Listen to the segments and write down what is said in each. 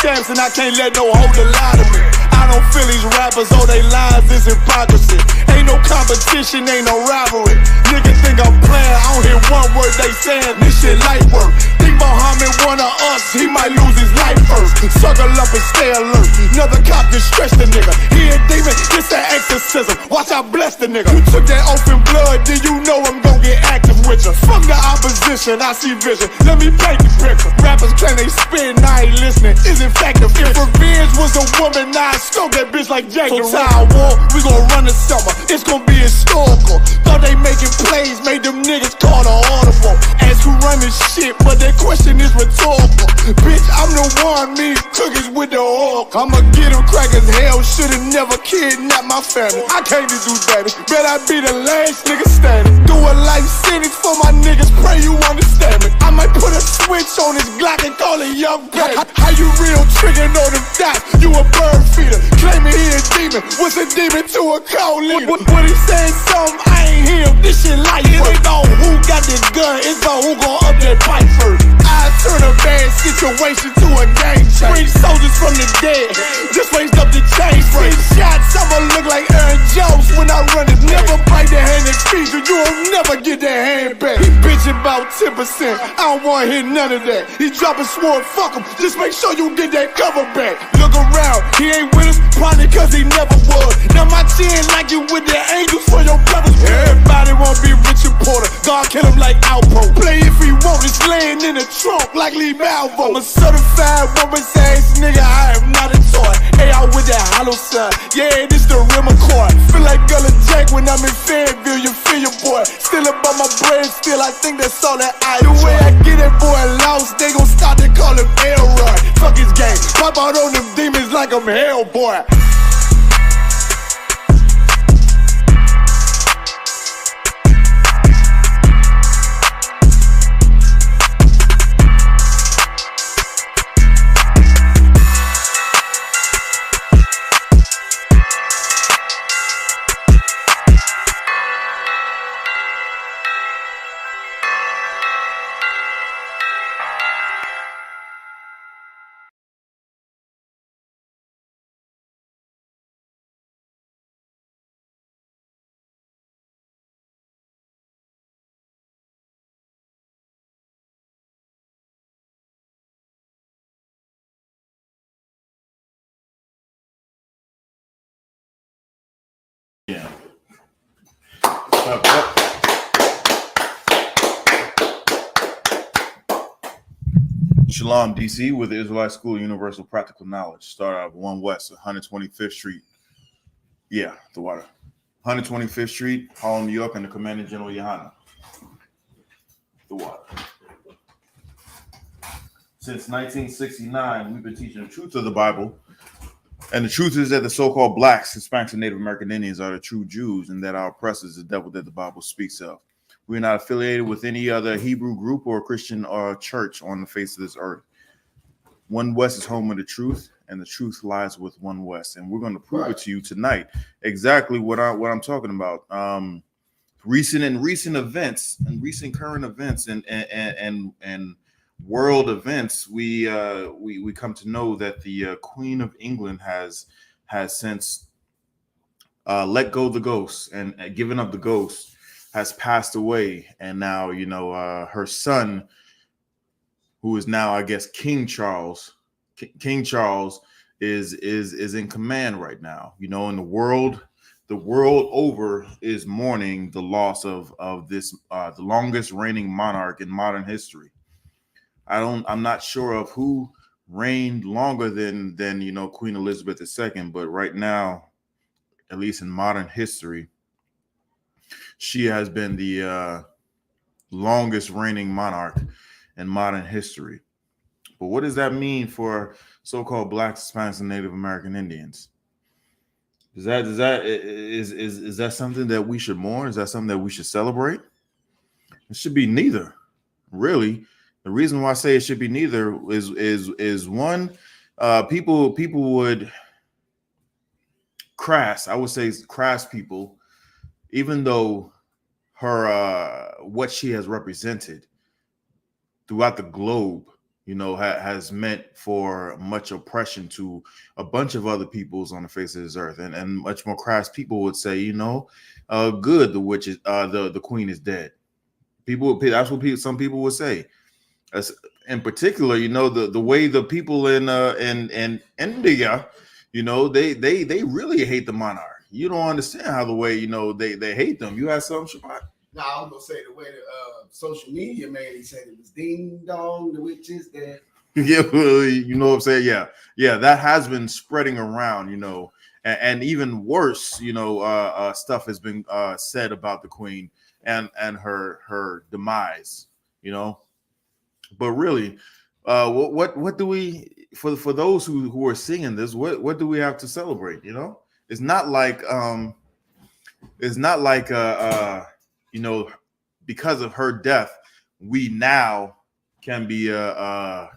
champs and I can't let no holder lie to me. I don't feel these rappers, all they lies is hypocrisy. Ain't no competition, ain't no rivalry. Niggas think I'm playing, I don't hear one word they saying. This shit light work. Think Muhammad one of us, he might lose his life first. Circle up and stay alert. Another cop just stretch the nigga. He a demon, this an exorcism. Watch I bless the nigga. You took that open blood, then you know I'm gon' get active with you. Fuck the opposition, I see vision. Let me paint the picture. Rappers claim they spit and I ain't listening. Is in fact if revenge was a woman, now I stroke that bitch like Jack the Ripper. War, we gon' run the summer. It's gon' be historical. Thought they making plays, made them niggas call the audible. Ask who run this shit, but that question is rhetorical. Bitch, I'm the one, me cookies with the oil. I'ma get them crackers, hell, should've never kidnapped my family. I can't do that. Bet I be the last nigga standing. Do a life sentence for my niggas, pray you understand me. I might put a switch on this Glock and call it Young Bay. How you real triggering on them dots? You a bird feeder, claiming he a demon. What's a demon to a cold leader? What he saying something, I ain't hear him. This shit like it ain't about who got the gun, it's about who gon' up that pipe first. I turn a bad situation to a game change. Bring soldiers from the dead, just raised up the chain. Free shots, I'ma look like Aaron Jones when I run it. Never bite the hand that feeds you, you'll never get that hand back. He bitching about 10%, I don't wanna hear none of that. He dropping sword, fuck him, just make sure you get that cover back. Look around, he ain't with us, probably cause he never was. Now my chin like you with the angels for your brothers. Everybody won't be Richard Porter, God kill him like Alpo. Play if he want, it's laying in the trunk like Lee Malvo. I'm a certified woman's ass nigga, I am not a toy. Hey, I with that hollow side, yeah, this the real McCoy. Feel like Gullah Jack when I'm in Fayetteville, you feel your boy. Still about my brain, still I think that's all that I do. The way I get that boy lost, they gon' start to call him Elroy. Fuck his game, pop out on them demons like I'm Hellboy. Yeah. Shalom, DC, with the Israelite School of Universal Practical Knowledge. Start out of 1 West, 125th Street. Yeah, the water. 125th Street, Harlem, New York, and the Commanding General Yahanna. The water. Since 1969, we've been teaching the truth of the Bible. And the truth is that the so-called blacks, Hispanics, and Native American Indians are the true Jews, and that our oppressor is the devil that the Bible speaks of. We're not affiliated with any other Hebrew group or Christian or church on the face of this earth. 1 West is home of the truth, and the truth lies with 1 West. And we're going to prove it to you tonight exactly what I'm talking about. Recent events and recent current events and world events, we come to know that the Queen of England has since let go the ghost and given up the ghost, has passed away, and now her son, who is now I guess King Charles is in command right now. And the world over is mourning the loss of this the longest reigning monarch in modern history. I'm not sure of who reigned longer than Queen Elizabeth II, but right now, at least in modern history, she has been the longest reigning monarch in modern history. But what does that mean for so-called Blacks, Hispanics, and Native American Indians? Is that something that we should mourn? Is that something that we should celebrate? It should be neither, really. The reason why I say it should be neither is one, people would crass people, even though her what she has represented throughout the globe has meant for much oppression to a bunch of other peoples on the face of this earth, and much more crass people would say, good, the witch is the queen is dead. That's what some people would say. As in particular, the way the people in India, they really hate the monarch. You don't understand how the way they hate them. You had something, Shabbat? No, I was gonna say the way the social media man, he said it was ding dong, the witch is dead. Yeah, you know what I'm saying? Yeah, that has been spreading around, and even worse, stuff has been said about the queen and her demise, But really, what do we for those who are singing this? What do we have to celebrate? It's not like because of her death, we now can be left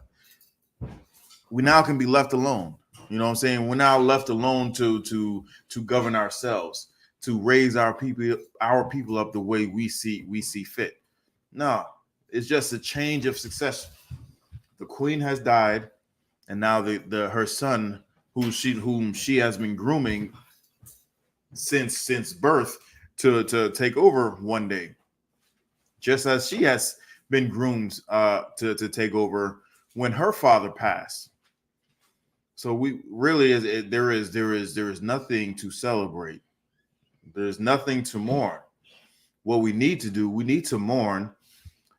alone. You know what I'm saying? We're now left alone to govern ourselves, to raise our people up the way we see fit. No, it's just a change of succession. The queen has died, and now her son, whom she has been grooming since birth to take over one day, just as she has been groomed to take over when her father passed. So we really there is nothing to celebrate. There's nothing to mourn. What we need to do, we need to mourn.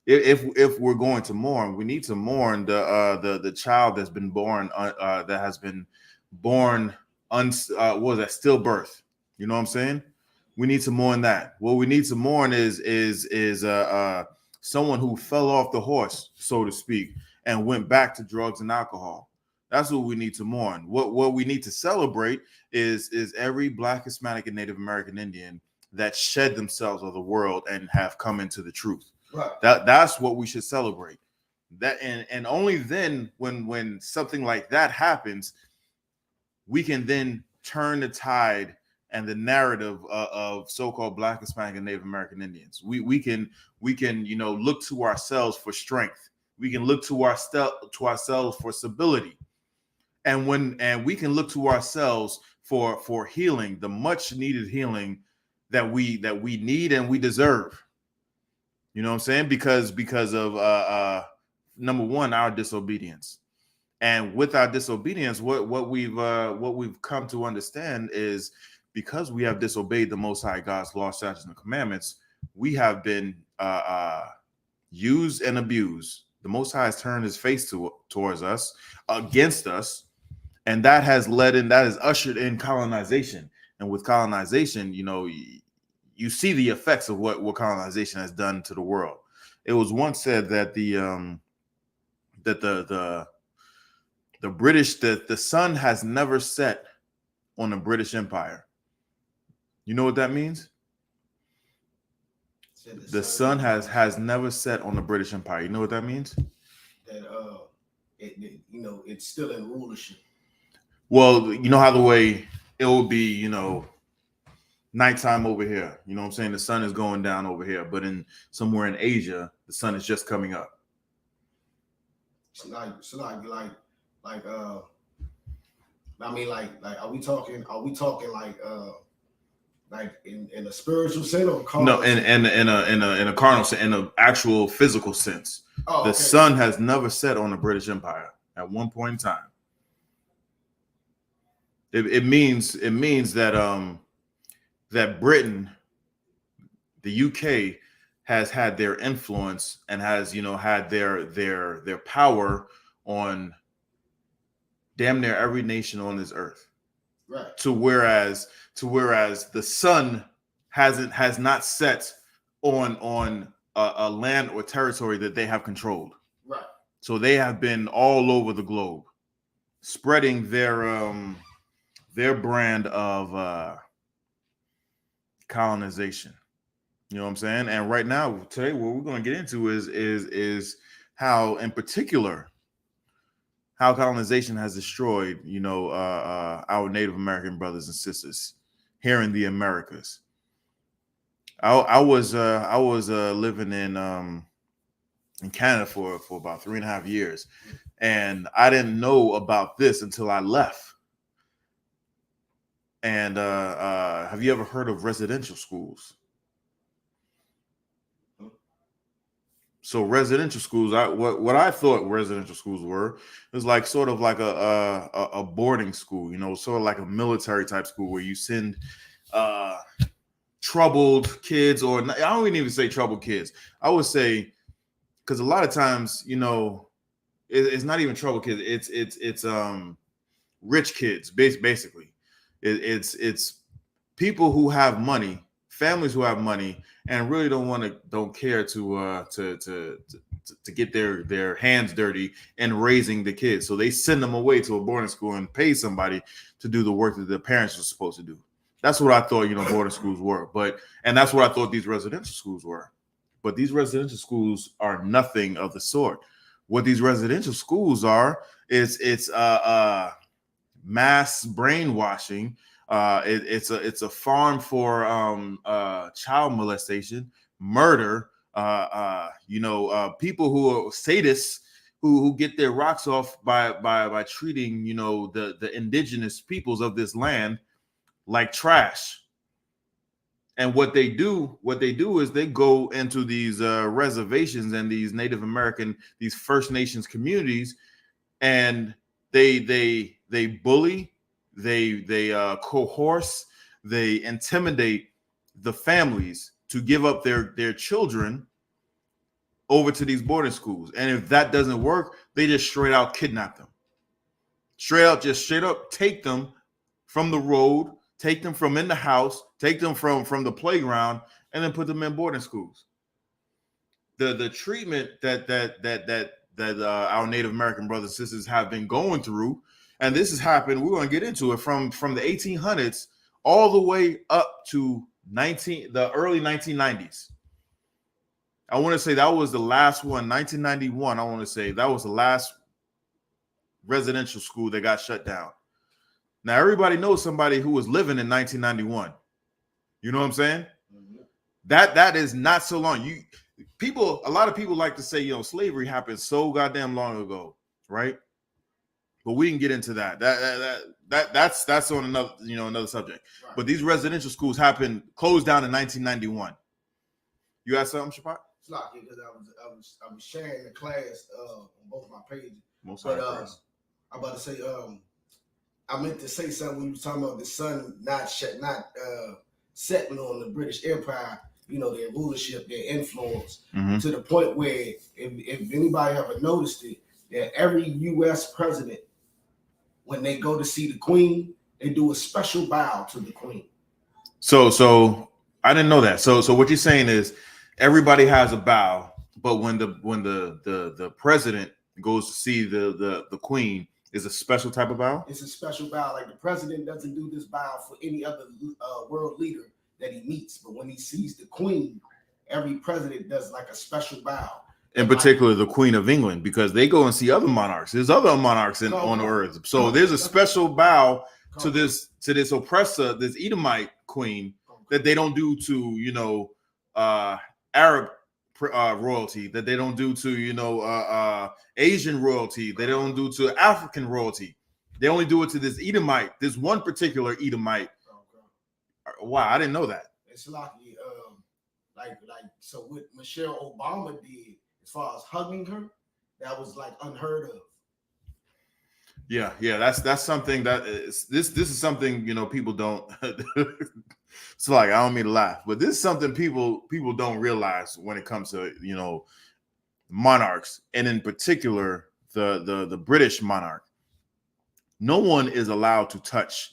If we're going to mourn, we need to mourn the child that's been born that has been born stillbirth. You know what I'm saying? We need to mourn that. What we need to mourn is someone who fell off the horse, so to speak, and went back to drugs and alcohol. That's what we need to mourn. What we need to celebrate is every Black, Hispanic, and Native American Indian that shed themselves of the world and have come into the truth. Right. That's what we should celebrate. That and only then, when something like that happens, we can then turn the tide and the narrative of so-called Black, Hispanic, and Native American Indians. We can look to ourselves for strength. We can look to ourselves for stability, and we can look to ourselves for healing, the much needed healing that we need and we deserve. You know what I'm saying? Because of number one, our disobedience. And with our disobedience, what we've come to understand is, because we have disobeyed the Most High God's law, statutes, and commandments, we have been used and abused. The Most High has turned his face towards us, against us, and that has ushered in colonization. And with colonization, you see the effects of what colonization has done to the world. It was once said that the British, that the sun has never set on the British Empire. You know what that means? The sun has never set on the British Empire. You know what that means? That it's still in rulership. Well, you know how the way it will be, nighttime over here. You know what I'm saying? The sun is going down over here, but somewhere in Asia, the sun is just coming up. Are we talking like in a spiritual sense or carnal? No, in a carnal sense, in an actual physical sense. Oh, the sun has never set on the British Empire at one point in time. It means that that Britain, the UK, has had their influence and has had their power on damn near every nation on this earth. Right. To whereas the sun has not set on a land or territory that they have controlled. Right. So they have been all over the globe, spreading their brand of colonization. You know what I'm saying? And right now, today, what we're going to get into is how, in particular, how colonization has destroyed, our Native American brothers and sisters here in the Americas. I was living in in Canada for about 3.5 years. And I didn't know about this until I left. And have you ever heard of residential schools? So residential schools, what I thought residential schools were is like sort of like a boarding school, you know, sort of like a military type school where you send troubled kids, or I don't even say troubled kids. I would say, because a lot of times, you know, it's not even troubled kids. It's rich kids, basically. It's people who have money, families who have money, and really don't care to get their hands dirty and raising the kids. So they send them away to a boarding school and pay somebody to do the work that their parents are supposed to do. That's what I thought, you know, boarding schools were. And that's what I thought these residential schools were. But these residential schools are nothing of the sort. What these residential schools are is it's mass brainwashing. It's a farm for child molestation, murder. People who are sadists who get their rocks off by treating, you know, the indigenous peoples of this land like trash. And what they do is they go into these reservations and these Native American, these First Nations communities, and they bully, they coerce, they intimidate the families to give up their children over to these boarding schools. And if that doesn't work, they just straight out kidnap them. Straight up take them from the road, take them from in the house, take them from the playground, and then put them in boarding schools. The treatment that our Native American brothers and sisters have been going through, and this has happened, we're going to get into it from the 1800s all the way up to the early 1990s. I want to say that was the last one, 1991. I want to say that was the last residential school that got shut down. Now, everybody knows somebody who was living in 1991. You know what I'm saying? Mm-hmm. That is not so long. A lot of people like to say, you know, slavery happened so goddamn long ago, right? But we can get into that. That's on another subject. Right. But these residential schools closed down in 1991. You got something, Shapat? It's not because I was sharing the class on both my pages. I'm about to say I meant to say something when you were talking about the sun not settling on the British Empire, you know, their rulership, their influence, to the point where if anybody ever noticed it, that every U.S. president, when they go to see the Queen, they do a special bow to the Queen. So I didn't know that. So what you're saying is everybody has a bow, but when the president goes to see the Queen, is a special type of bow? It's a special bow. Like the president doesn't do this bow for any other world leader that he meets. But when he sees the Queen, every president does like a special bow. In particular, the Queen of England, because they go and see other monarchs. There's other monarchs on the earth. So there's a special bow to this oppressor, this Edomite queen, that they don't do to, you know, Arab royalty, that they don't do to, you know, Asian royalty, they don't do to African royalty. They only do it to this Edomite, this one particular Edomite. Okay. Wow, I didn't know that. It's like so what Michelle Obama did as far as hugging her, that was like unheard of. Yeah, that's something that is this is something, you know, people don't it's like, I don't mean to laugh, but this is something people don't realize when it comes to, you know, monarchs, and in particular the British monarch. No one is allowed to touch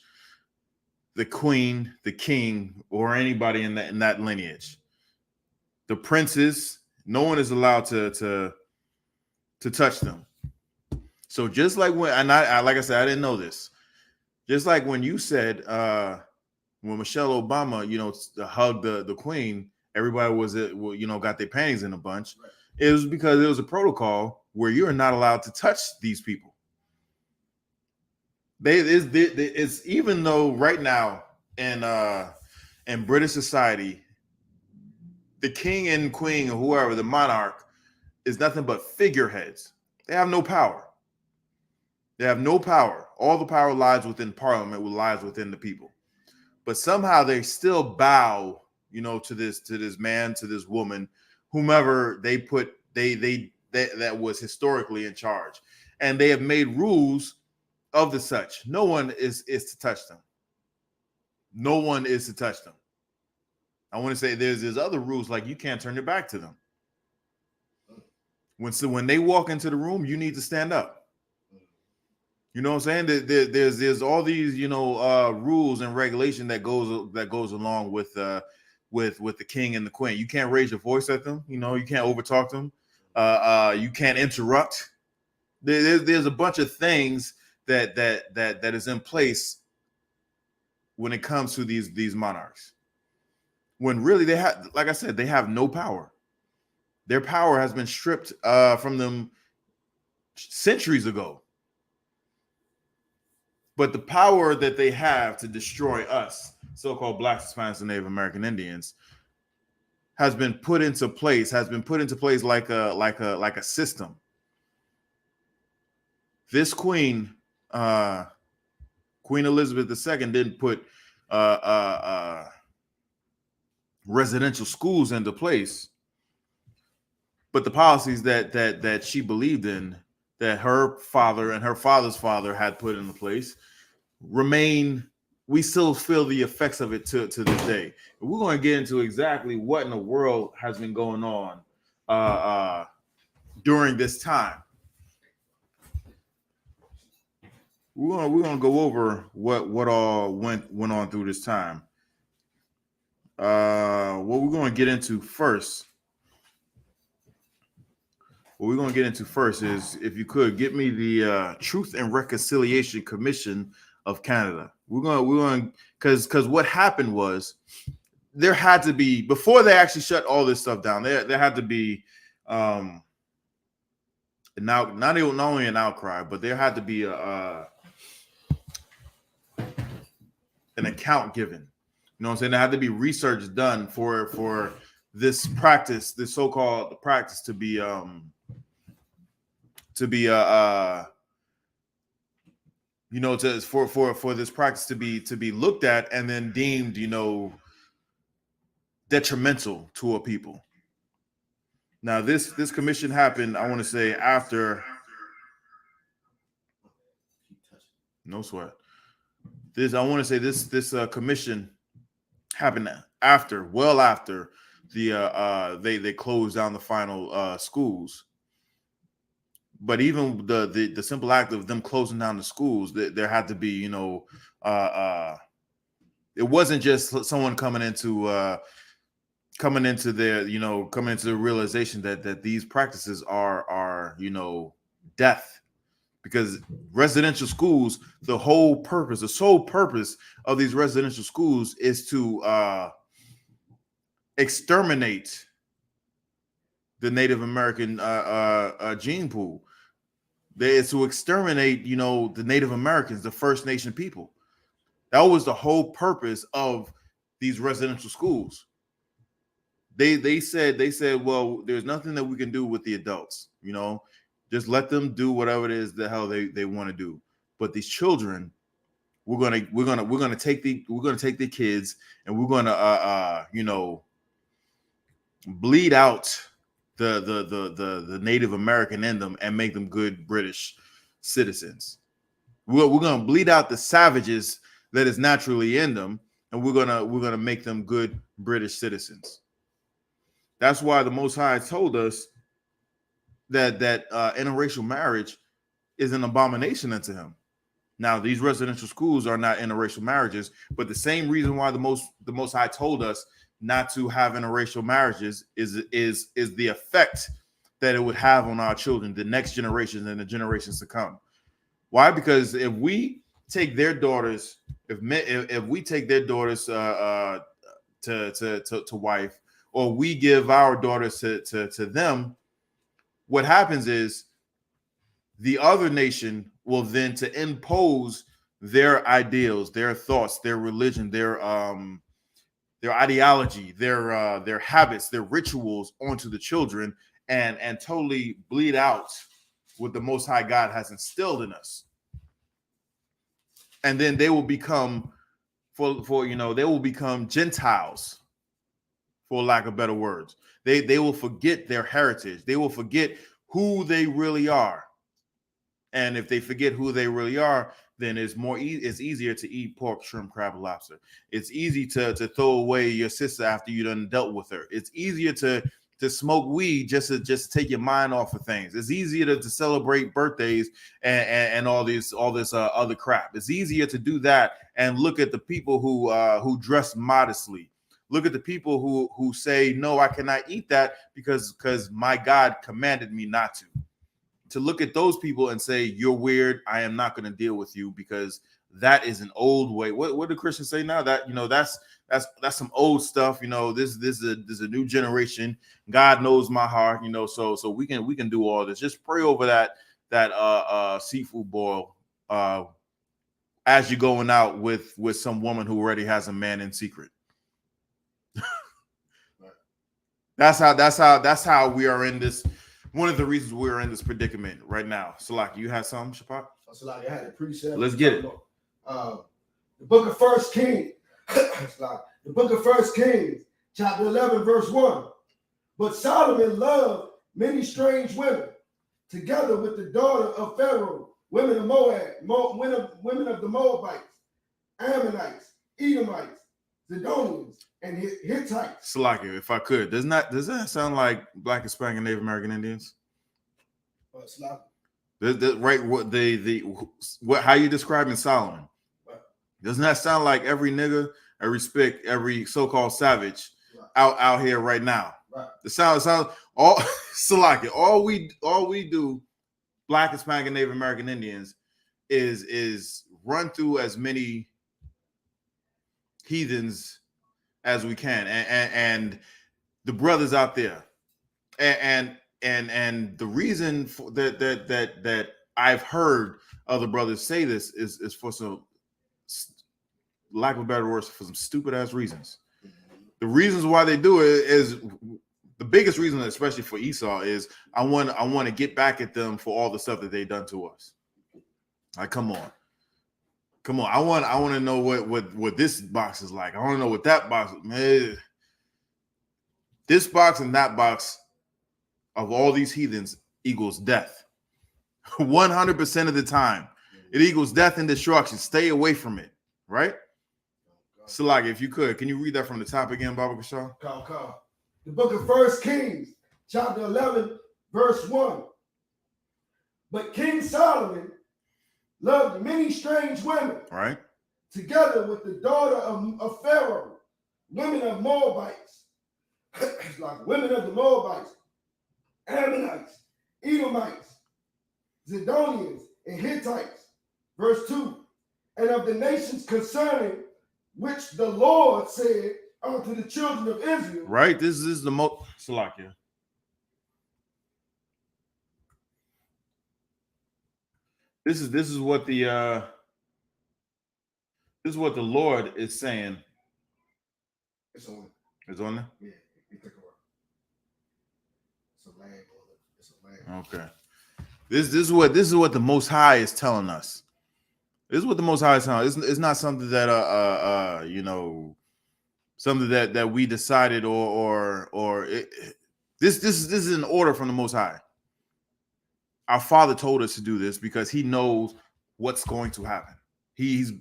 the Queen, the King, or anybody in that lineage. The princes, no one is allowed to touch them. So just like when, and I like I said, I didn't know this. Just like when you said when Michelle Obama, you know, hugged the Queen, everybody got their panties in a bunch. Right. It was because it was a protocol where you're not allowed to touch these people. It's even though right now in British society, the king and queen or whoever, the monarch, is nothing but figureheads. They have no power. They have no power. All the power lies within Parliament, lies within the people. But somehow they still bow, to this man, to this woman, whomever they put that was historically in charge, and they have made rules of the such. No one is to touch them. No one is to touch them. I want to say there's other rules, like you can't turn your back to them. When they walk into the room, you need to stand up. You know what I'm saying? There's all these rules and regulation that goes along with the king and the queen. You can't raise your voice at them. You can't overtalk them. You can't interrupt. There's a bunch of things that is in place when it comes to these monarchs. When really they have, like I said, they have no power. Their power has been stripped from them centuries ago. But the power that they have to destroy us, so-called Blacks, Hispanics, and Native American Indians, has been put into place. Like a system. This queen, Queen Elizabeth II, didn't put residential schools into place, but the policies that she believed in, that her father and her father's father had put into place, remain. We still feel the effects of it to this day. We're going to get into exactly what in the world has been going on during this time. We're gonna go over what all went on through this time. What we're going to get into first. What we're going to get into first is, if you could get me the Truth and Reconciliation Commission of Canada. We're going because what happened was, there had to be, before they actually shut all this stuff down, there had to be not only an outcry, but there had to be an account given. You know what I'm saying? There had to be research done for this practice, this so-called practice, to be for this practice to be looked at and then deemed, detrimental to a people. Now, this commission happened, I want to say, after. No sweat. I want to say this commission happened well after they closed down the final schools. But even the simple act of them closing down the schools, there had to be, it wasn't just someone coming into the realization that these practices are death. Because residential schools, the sole purpose of these residential schools is to exterminate the Native American gene pool. It's to exterminate, the Native Americans, the First Nation people. That was the whole purpose of these residential schools. They said, well, there's nothing that we can do with the adults, just let them do whatever it is the hell they want to do. But these children, we're gonna take the kids, and we're gonna bleed out the Native American in them and make them good British citizens. We're gonna bleed out the savages that is naturally in them, and we're gonna make them good British citizens. That's why the Most High told us that interracial marriage is an abomination unto him. Now, these residential schools are not interracial marriages, but the same reason why the Most High told us not to have interracial marriages is the effect that it would have on our children, the next generation and the generations to come. Why? Because if we take their daughters, if we take their daughters to wife, or we give our daughters to them, what happens is the other nation will then to impose their ideals, their thoughts, their religion, their ideology, their habits, their rituals onto the children, and totally bleed out what the Most High God has instilled in us. And then they will become, they will become Gentiles, for lack of better words. They will forget their heritage. They will forget who they really are. And if they forget who they really are, then it's easier to eat pork, shrimp, crab, and lobster. It's easy to throw away your sister after you done dealt with her. It's easier to smoke weed just to take your mind off of things. It's easier to celebrate birthdays and all this other crap. It's easier to do that and look at the people who dress modestly. Look at the people who say, no, I cannot eat that because my God commanded me not to. To look at those people and say, you're weird, I am not going to deal with you because that is an old way. What do Christians say now? That, that's some old stuff. This is a new generation. God knows my heart, so we can do all this. Just pray over that seafood boil as you're going out with some woman who already has a man in secret. That's how we are in this. One of the reasons we're in this predicament right now. Salaki, you had something, Shapak? Salaki, I had a precept. Let's get it. The book of 1 Kings. The book of 1 Kings, chapter 11, verse 1. But Solomon loved many strange women, together with the daughter of Pharaoh, women of Moab, women of the Moabites, Ammonites, Edomites, Zidonians, and Hittites. Salaki, if I could, does that sound like Black, Hispanic, and Native American Indians? Right? What how you describing Solomon? Doesn't that sound like every nigga, every so-called savage out here right now? Right. The sounds all Salaki. All we do, Black, Hispanic, and Native American Indians, is run through as many heathens as we can, and the brothers out there, and the reason for that I've heard other brothers say this is for some, lack of a better words, for some stupid ass reasons. The reasons why they do it is the biggest reason, especially for Esau, is I want to get back at them for all the stuff that they've done to us. Like, come on. I want to know what this box is like. I want to know what that box is. Man, this box and that box of all these heathens equals death. 100% of the time, it equals death and destruction. Stay away from it, right? Salaki, if you could, can you read that from the top again, Baba Kashar? The book of 1 Kings, chapter 11, verse 1. But King Solomon loved many strange women, right? Together with the daughter of Pharaoh, women of Moabites, like women of the Moabites, Ammonites, Edomites, Zidonians, and Hittites. Verse 2. And of the nations concerning which the Lord said unto the children of Israel. Right. This is the most Salakia. This is what the Lord is saying. It's on. It's on there? Yeah, it's a lag. It's a lag. Okay. This is what the Most High is telling us. This is what the Most High is telling us. It's not something that something that we decided this is an order from the Most High. Our Father told us to do this because He knows what's going to happen. He's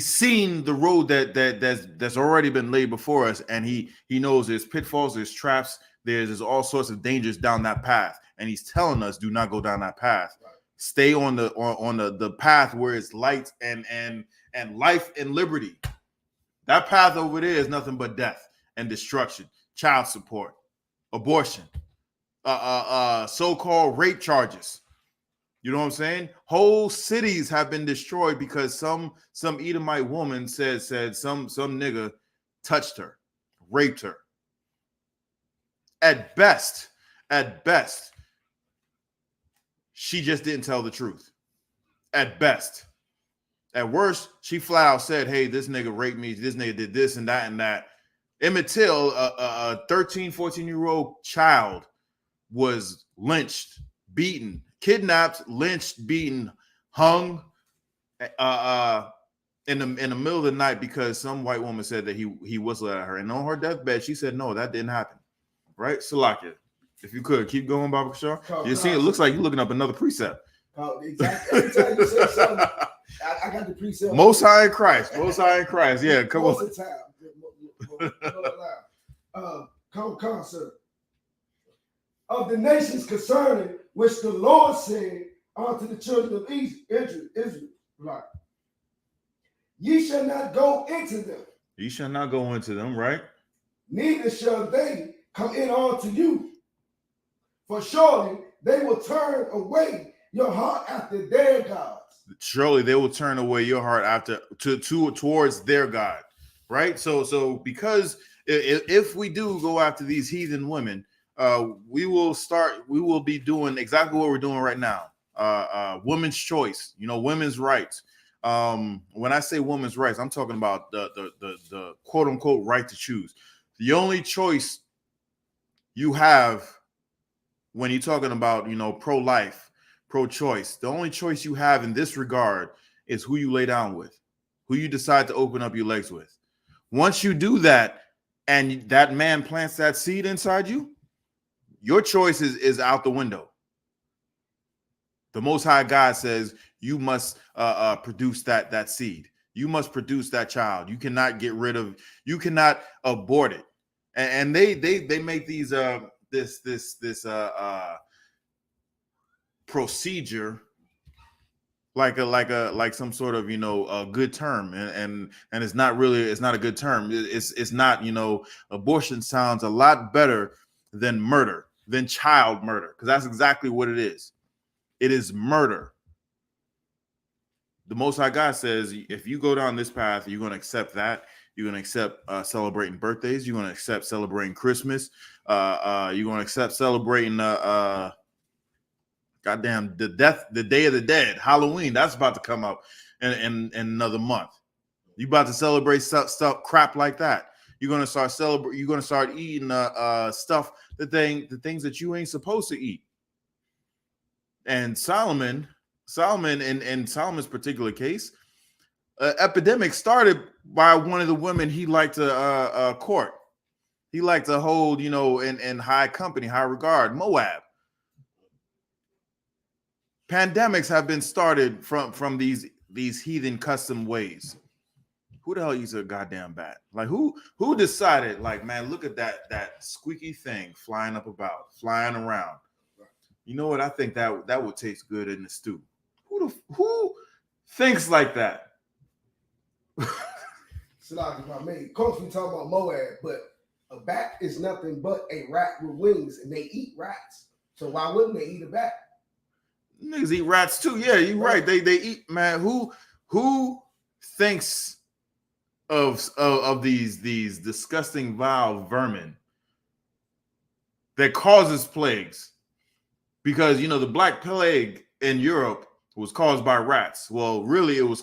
seen the road that's already been laid before us, and he knows there's pitfalls, there's traps, there's all sorts of dangers down that path, and He's telling us, do not go down that path. Right. Stay on the path where it's light and life and liberty. That path over there is nothing but death and destruction, child support, abortion, so-called rape charges. You know what I'm saying? Whole cities have been destroyed because some Edomite woman said some nigga touched her, raped her. At best, she just didn't tell the truth. At best. At worst, she flat out said, hey, this nigga raped me, this nigga did this and that and that. Emmett Till, a 13, 14-year-old child, was lynched, beaten, kidnapped, lynched, beaten, hung in the middle of the night because some white woman said that he whistled at her. And on her deathbed, she said, no, that didn't happen. Right? Salakia. If you could keep going, Baba Shaw. You see, it looks like you're looking up another precept. Exactly. Every time you say something, I got the precept. Most High in Christ. Most High in Christ. Yeah, come on. Most of the time. Come, sir. Of the nations concerning which the Lord said unto the children of Israel, right? Ye shall not go into them. Ye shall not go into them, right? Neither shall they come in unto you. For surely they will turn away your heart after their gods. Surely they will turn away your heart after towards their God, right? So because if we do go after these heathen women, we will be doing exactly what we're doing right now. Women's choice, women's rights. When I say women's rights, I'm talking about the quote unquote right to choose. The only choice you have when you're talking about, pro-life, pro-choice, the only choice you have in this regard is who you lay down with, who you decide to open up your legs with. Once you do that and that man plants that seed inside you, your choice is out the window. The Most High God says you must produce that seed. You must produce that child. You cannot you cannot abort it. And they make these this procedure like some sort of a good term, and it's not a good term. It's not, abortion sounds a lot better than murder, than child murder, because that's exactly what it is. It is murder. The Most High God says if you go down this path, you're going to accept that. You're going to accept celebrating birthdays. You're going to accept celebrating Christmas. You're going to accept celebrating goddamn the Day of the Dead, Halloween. That's about to come up in another month. You about to celebrate stuff crap like that. You're going to start celebrating. You're going to start eating stuff, the things that you ain't supposed to eat. And Solomon in Solomon's particular case, epidemic started by one of the women he liked to court. He liked to hold, in high company, high regard, Moab. Pandemics have been started from these heathen custom ways. Who the hell uses a goddamn bat? Like who decided, like, man, look at that squeaky thing flying around. You know what? I think that would taste good in the stew. Who thinks like that? So like if I may, Coach, we talking about Moab, but a bat is nothing but a rat with wings, and they eat rats. So why wouldn't they eat a bat? Niggas eat rats too. Yeah, you're right. They eat, man. Who thinks of these disgusting, vile vermin that causes plagues? Because the Black Plague in Europe was caused by rats. Well, really, it was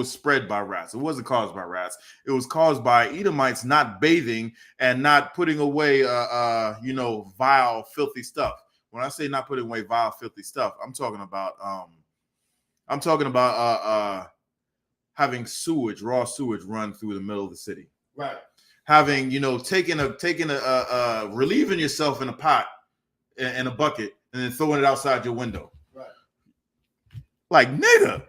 spread by rats. It wasn't caused by rats. It was caused by Edomites not bathing and not putting away vile, filthy stuff. When I say not putting away vile, filthy stuff, I'm talking about having raw sewage run through the middle of the city. Right. Having, taking relieving yourself in a pot, in a bucket, and then throwing it outside your window. Right. Like, nigga.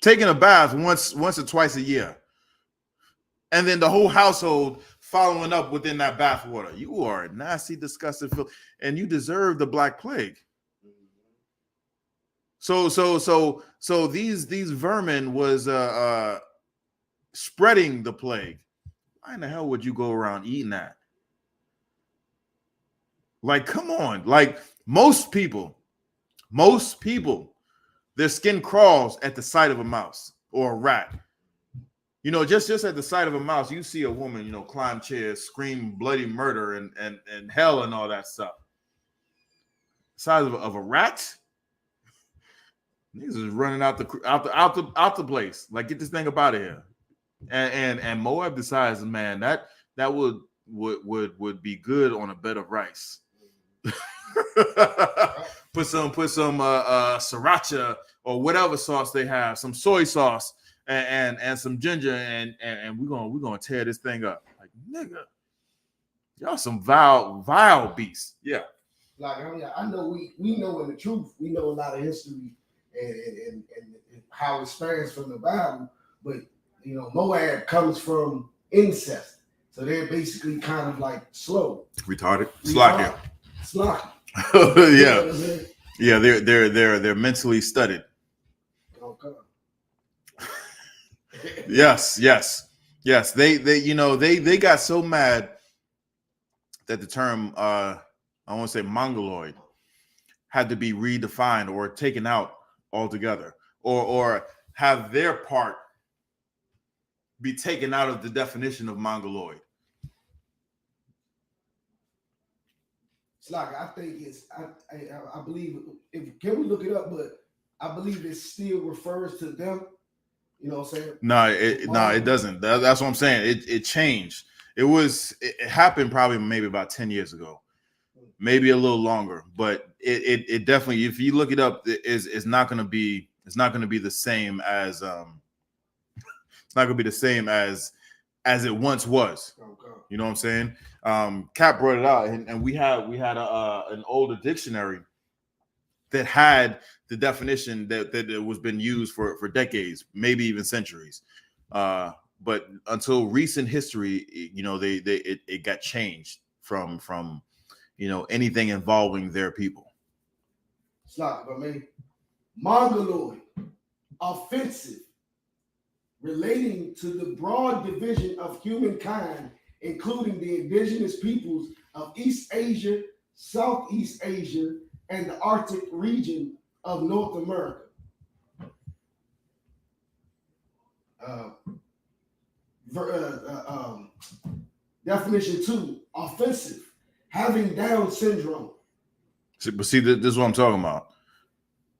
Taking a bath once or twice a year. And then the whole household following up within that bath water. You are a nasty, disgusting filth, and you deserve the Black Plague. So these vermin was spreading the plague. Why in the hell would you go around eating that? Like, come on. Like, most people, their skin crawls at the sight of a mouse or a rat. Just at the sight of a mouse, you see a woman, climb chairs, scream bloody murder and hell and all that stuff. The size of a rat? Niggas is running out the place. Like, get this thing up out of here. And Moab decides, man, that would be good on a bed of rice. Put some sriracha or whatever sauce they have, some soy sauce and some ginger, and we're gonna tear this thing up. Like, nigga, y'all some vile beasts. Yeah. Like, I know we know in the truth, we know a lot of history and how it spans from the Bible, but you know, Moab comes from incest. So they're basically kind of like slow. Retarded. Slack. Yeah. Yeah, they're mentally studied. Okay. Yes. They got so mad that the term I want to say mongoloid had to be redefined or taken out altogether, or have their part be taken out of the definition of mongoloid. It's like, I think it's, I believe, can we look it up? But I believe it still refers to them. You know what I'm saying? No, it doesn't. That's what I'm saying. It changed. It happened probably maybe about 10 years ago, maybe a little longer. But it definitely, if you look it up, it's not going to be the same as it's not going to be the same as it once was. Okay. You know what I'm saying? Cap brought it out, and we had an older dictionary that had the definition that it was been used for decades, maybe even centuries. But until recent history, you know, it got changed from you know, anything involving their people. It's like, I mean, mongoloid, offensive, relating to the broad division of humankind, including the indigenous peoples of East Asia, Southeast Asia, and the Arctic region of North America. Definition 2, offensive, having Down syndrome. But see, this is what I'm talking about.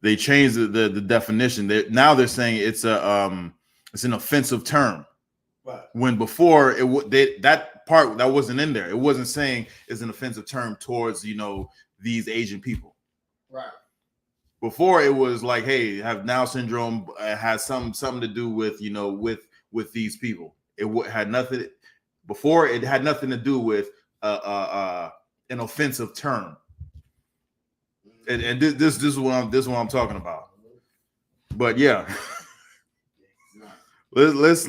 They changed the definition. Now they're saying it's an offensive term. Right. When before that part that wasn't in there. It wasn't saying it's an offensive term towards, you know, these Asian people. Right. Before it was like, hey, have Down syndrome, has something to do with, you know, with these people. It had nothing before. It had nothing to do with an offensive term. And this is what I'm talking about. But yeah. Let's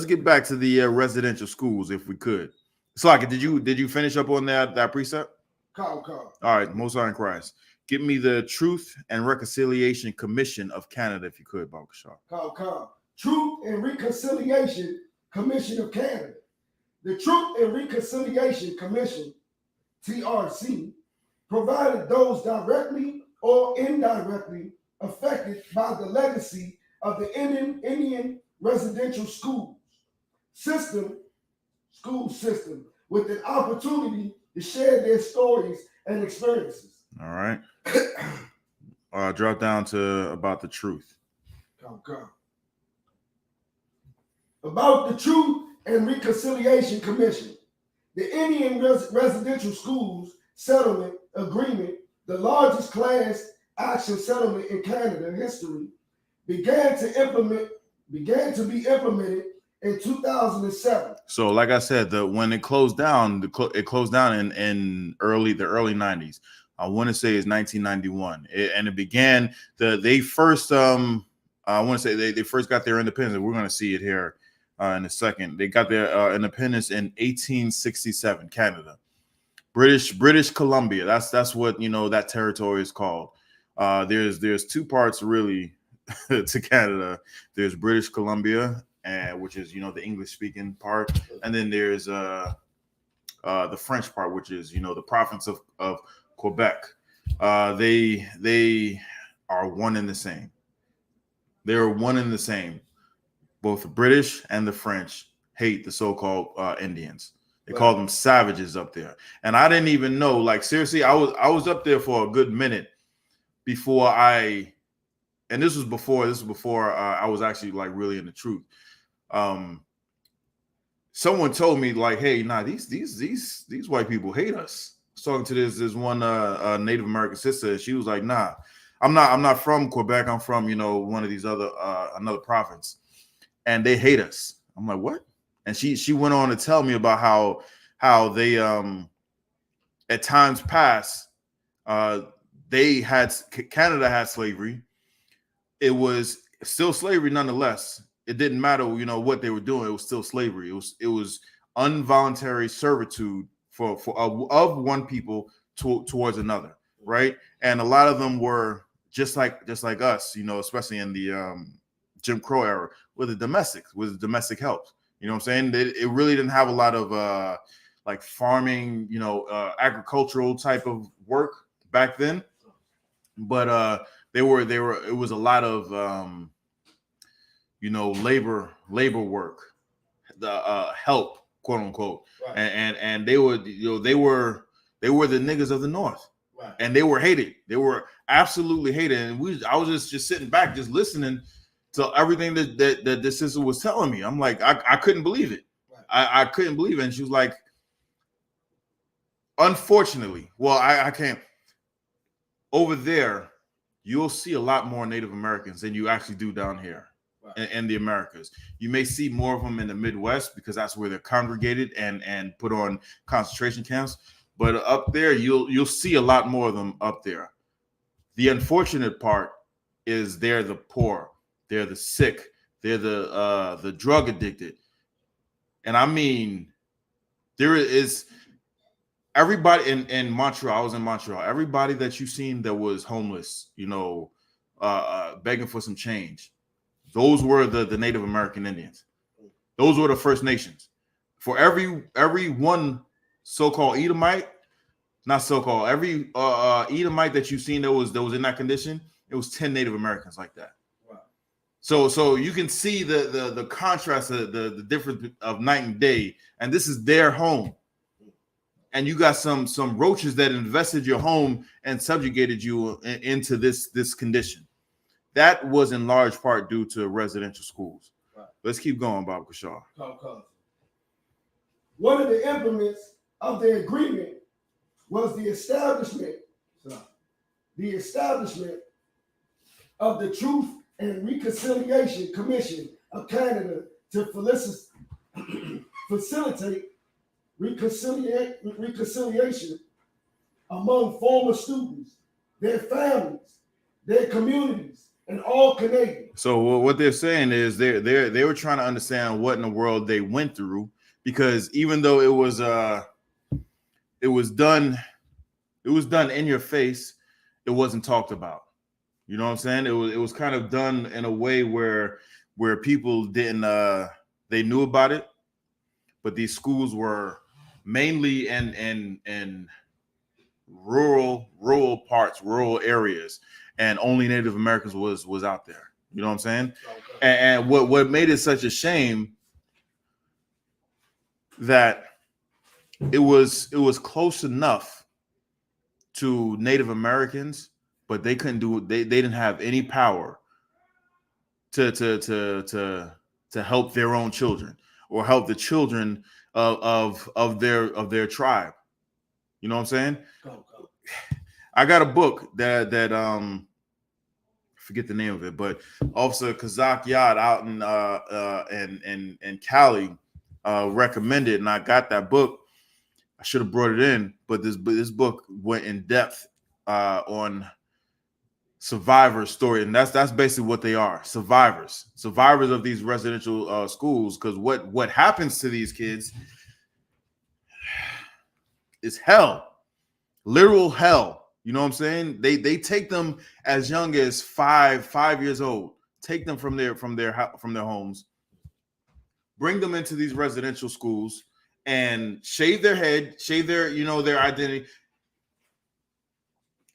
get back to the residential schools if we could. Slaka, did you finish up on that precept? Call. All right, Most High in Christ. Give me the Truth and Reconciliation Commission of Canada, if you could, Balkashar. Call. Truth and Reconciliation Commission of Canada. The Truth and Reconciliation Commission, TRC, provided those directly or indirectly affected by the legacy of the Indian residential school system with an opportunity to share their stories and experiences. All right. Drop down to about the truth. Come. About the Truth and Reconciliation Commission, the Indian Residential Schools Settlement Agreement, the largest class action settlement in Canada history, began to be implemented in 2007. So, like I said, when it closed down, it closed down in the early 90s. I want to say it's 1991, and it began. They first I want to say they first got their independence. We're going to see it here in a second. They got their independence in 1867, Canada, British Columbia. That's what, you know, that territory is called. There's two parts really to Canada. There's British Columbia, which is, you know, the English speaking part, and then there's the French part, which is, you know, the province of Quebec. They are one and the same. They are one and the same. Both the British and the French hate the so-called Indians. They call them savages up there. And I didn't even know, like, seriously, I was up there for a good minute before this was before I was actually like really in the truth. Someone told me, like, hey, nah, these white people hate us. talking to this one Native American sister. She was like, "Nah, I'm not from Quebec. I'm from one of these other another province, and they hate us." I'm like, "What?" And she went on to tell me about how they at times past Canada had slavery. It was still slavery nonetheless. It didn't matter, what they were doing. It was still slavery. It was involuntary servitude of one people towards another, right? And a lot of them were just like us, especially in the Jim Crow era, with domestic help. You know what I'm saying? It really didn't have a lot of like farming, agricultural type of work back then, but it was a lot of labor work, the help, quote unquote, right. and they were they were the niggas of the North, right. And they were hated. They were absolutely hated, and I was just sitting back, just listening to everything that this sister was telling me. I'm like, I couldn't believe it. Right. I couldn't believe it. And she was like, unfortunately, well, I can't. Over there, you'll see a lot more Native Americans than you actually do down here. Right. In the Americas. You may see more of them in the Midwest because that's where they're congregated and put on concentration camps. But up there, you'll see a lot more of them up there. The unfortunate part is they're the poor, they're the sick, they're the drug addicted. And I mean, there is everybody in Montreal. I was in Montreal. Everybody that you've seen that was homeless, begging for some change, those were the Native American Indians. Those were the First Nations. For every one so-called Edomite, not so-called, every Edomite that you've seen that was in that condition, it was 10 Native Americans like that. Wow. So you can see the contrast, the difference of night and day. And this is their home. And you got some roaches that invested your home and subjugated you into this condition. That was in large part due to residential schools. Right. Let's keep going, Bob Kashar. One of the implements of the agreement was the establishment of the Truth and Reconciliation Commission of Canada to facilitate reconciliation among former students, their families, their communities, and all Canadians. So what they're saying is they were trying to understand what in the world they went through, because even though it was done in your face, it wasn't talked about. You know what I'm saying? It was kind of done in a way where people didn't they knew about it, but these schools were mainly in rural parts, rural areas, and only Native Americans was out there. You know what I'm saying? Okay. And what made it such a shame that it was close enough to Native Americans, but they couldn't do it. They didn't have any power to help their own children or help the children of their tribe. You know what I'm saying? Go. I got a book that I forget the name of it, but Officer Kazak Yad out in Cali recommended, and I got that book. I should have brought it in, but this book went in depth on survivors' story, and that's basically what they are: survivors of these residential schools. Because what happens to these kids is hell, literal hell. You know what I'm saying? They take them as young as 5 years old, take them from their homes, bring them into these residential schools, and shave their head, shave their their identity,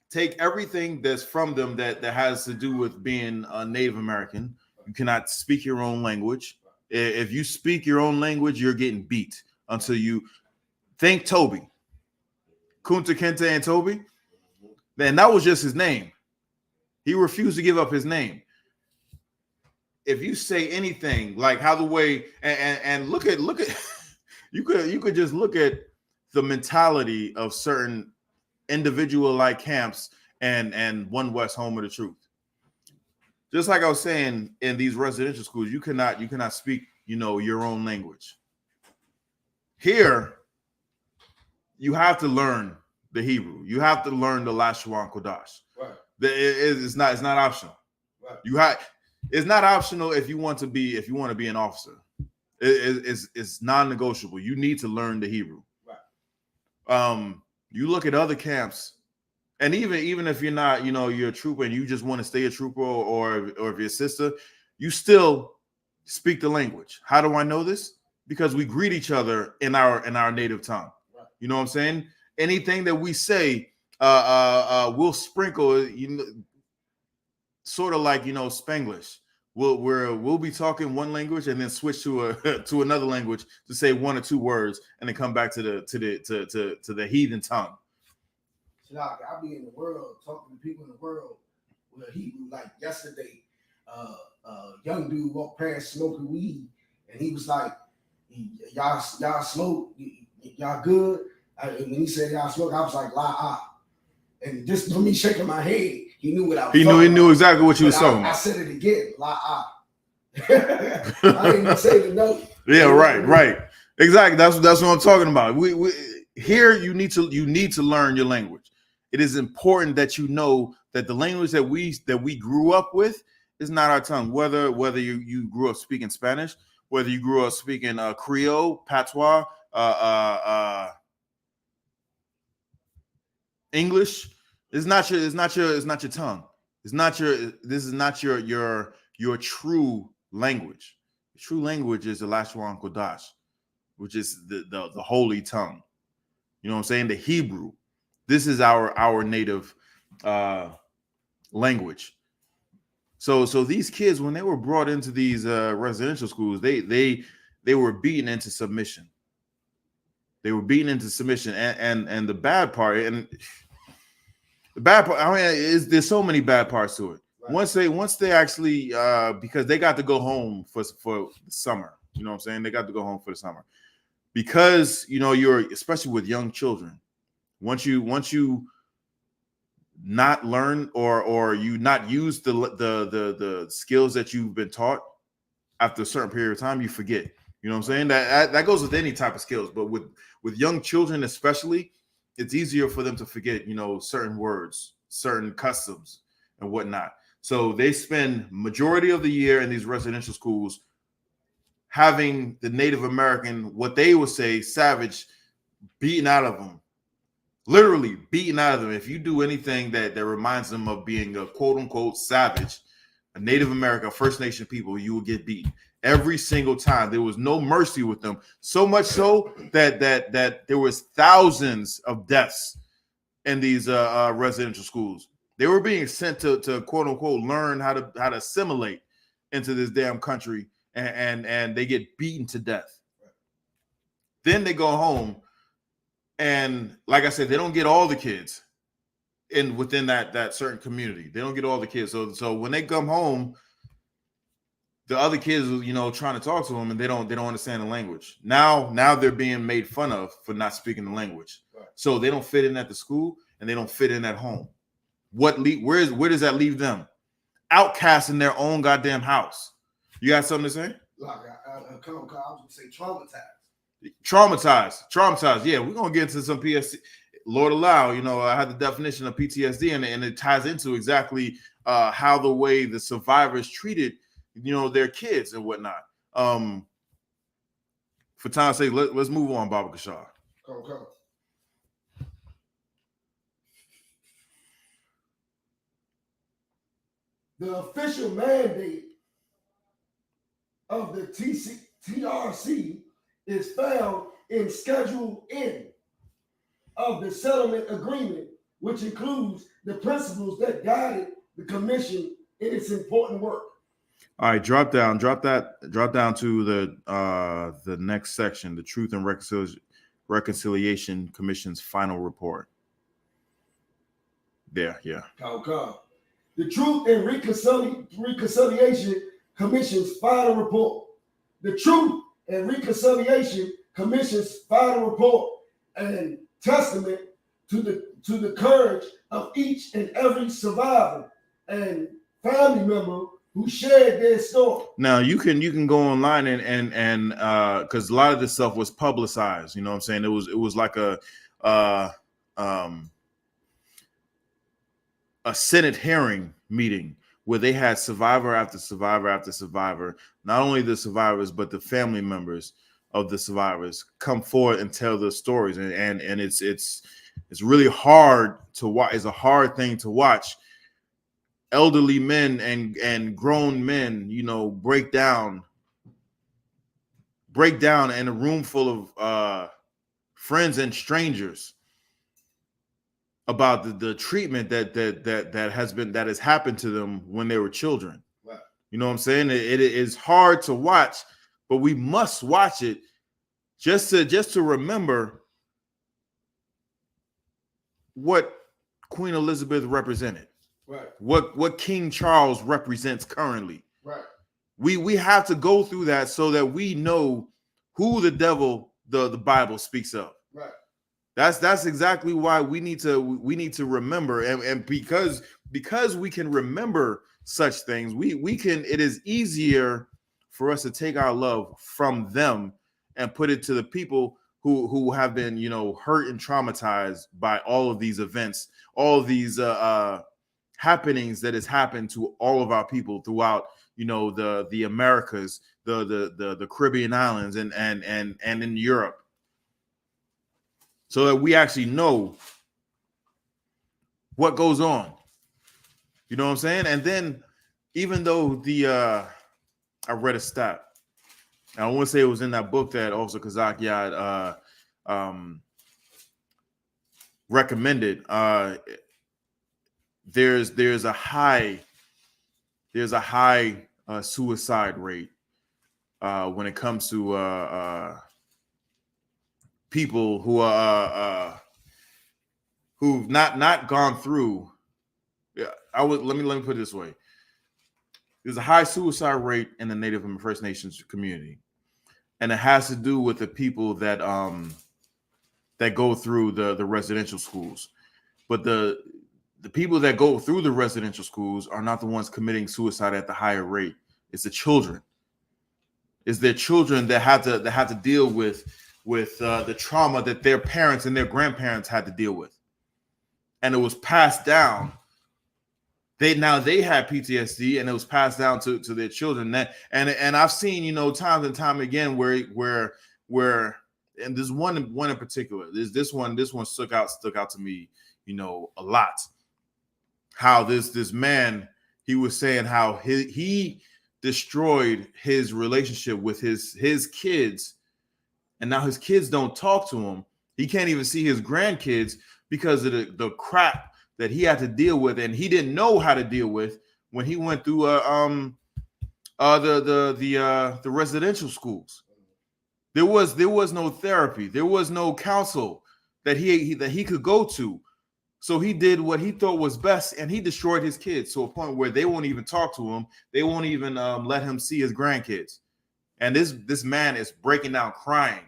take everything that's from them that has to do with being a Native American. You cannot speak your own language. If you speak your own language, you're getting beat until you think Toby, Kunta Kinte and Toby. Then that was just his name. He refused to give up his name. If you say anything like how the way and look at you could just look at the mentality of certain individual like camps and one West home of the truth. Just like I was saying, in these residential schools, you cannot speak, your own language. Here, you have to learn the Hebrew. You have to learn the Lashon Kodash. Right. It's not optional. Right. It's not optional if you want to be an officer. It's non-negotiable. You need to learn the Hebrew. Right. You look at other camps, and even if you're not, you're a trooper and you just want to stay a trooper, or if you're a sister, you still speak the language. How do I know this? Because we greet each other in our native tongue. Right. You know what I'm saying? Anything that we say, we'll sprinkle, sort of like Spanglish. We'll be talking one language and then switch to another language to say one or two words and then come back to the heathen tongue. I'll be in the world talking to people in the world with Hebrew. Like yesterday, young dude walked past smoking weed, and he was like, "Y'all smoke? Y'all good?" And when he said y'all smoke, I was like, "La." And just for me shaking my head, he knew what I was. He knew exactly what you was talking about. I said it again, la. I didn't say the note. Yeah, right. Exactly. That's what I'm talking about. We here you need to learn your language. It is important that you know that the language that we grew up with is not our tongue. Whether you grew up speaking Spanish, whether you grew up speaking Creole, Patois, English. It's not your tongue. This is not your true language. The true language is the Lashon Kodash, which is the holy tongue. You know what I'm saying? The Hebrew. This is our native language. So these kids, when they were brought into these residential schools, they were beaten into submission. They were beaten into submission, and the bad part, I mean, there's so many bad parts to it. Right. Once they actually, because they got to go home for the summer. You know what I'm saying? They got to go home for the summer because you're, especially with young children. Once you not learn or you not use the skills that you've been taught after a certain period of time, you forget. You know what I'm saying? That goes with any type of skills, but with young children especially, it's easier for them to forget, certain words, certain customs and whatnot. So they spend majority of the year in these residential schools having the Native American, what they would say, savage, beaten out of them. Literally beaten out of them. If you do anything that reminds them of being a quote unquote savage, a Native American, First Nation people, you will get beaten every single time. There was no mercy with them. So much so that there was thousands of deaths in these residential schools. They were being sent to quote unquote learn how to assimilate into this damn country, and they get beaten to death. Then they go home. And like I said, they don't get all the kids within that certain community. They don't get all the kids. So when they come home, the other kids, trying to talk to them, and they don't understand the language. Now they're being made fun of for not speaking the language. Right. So they don't fit in at the school, and they don't fit in at home. Where does that leave them? Outcast in their own goddamn house. You got something to say? Like I was gonna say traumatized. Traumatized. Yeah, we're gonna get into some PTSD. Lord allow, I had the definition of PTSD, and it ties into exactly how the way the survivors treated, their kids and whatnot. For time's sake, let's move on, Baba Kashar. Come. The official mandate of the TRC is found in Schedule N of the settlement agreement, which includes the principles that guided the commission in its important work. All right, drop down to the next section, the Truth and Reconciliation Commission's final report. There, yeah. Come. The Truth and Reconciliation Commission's final report. The Truth and Reconciliation Commission's final report and testament to to the courage of each and every survivor and family member who shared their story. Now you can go online and because a lot of this stuff was publicized. You know what I'm saying? It was like a Senate hearing meeting where they had survivor after survivor after survivor, not only the survivors but the family members of the survivors come forward and tell their stories, and it's really hard to watch. It's a hard thing to watch elderly men and grown men, you know, break down in a room full of friends and strangers about the treatment that has happened to them when they were children. Right. You know what I'm saying? It is hard to watch, but we must watch it just to remember what Queen Elizabeth represented. Right. What King Charles represents currently. Right. We have to go through that so that we know who the devil the Bible speaks of. Right. That's exactly why we need to remember, and because we can remember such things, we can. It is easier for us to take our love from them and put it to the people who have been, you know, hurt and traumatized by all of these events, all of these happenings that has happened to all of our people throughout, you know, the Americas, the Caribbean islands, and in Europe, so that we actually know what goes on. You know what I'm saying? And then, even though I read a stat, I want to say it was in that book that Officer Kazak recommended. There's a high suicide rate when it comes to people who are who've not gone through. Yeah, let me put it this way. There's a high suicide rate in the Native and First Nations community, and it has to do with the people that go through the residential schools. But the people that go through the residential schools are not the ones committing suicide at the higher rate. It's the children. It's their children that have to deal with the trauma that their parents and their grandparents had to deal with, and it was passed down. They had PTSD, and it was passed down to their children. And I've seen, you know, time and time again where and there's one in particular. This one stuck out to me, you know, a lot. How this man, he was saying how he destroyed his relationship with his kids, and now his kids don't talk to him. He can't even see his grandkids because of the crap that he had to deal with, and he didn't know how to deal with when he went through the residential schools. There was no therapy, there was no counsel that he could go to. So he did what he thought was best, and he destroyed his kids to a point where they won't even talk to him. They won't even let him see his grandkids. And this man is breaking down crying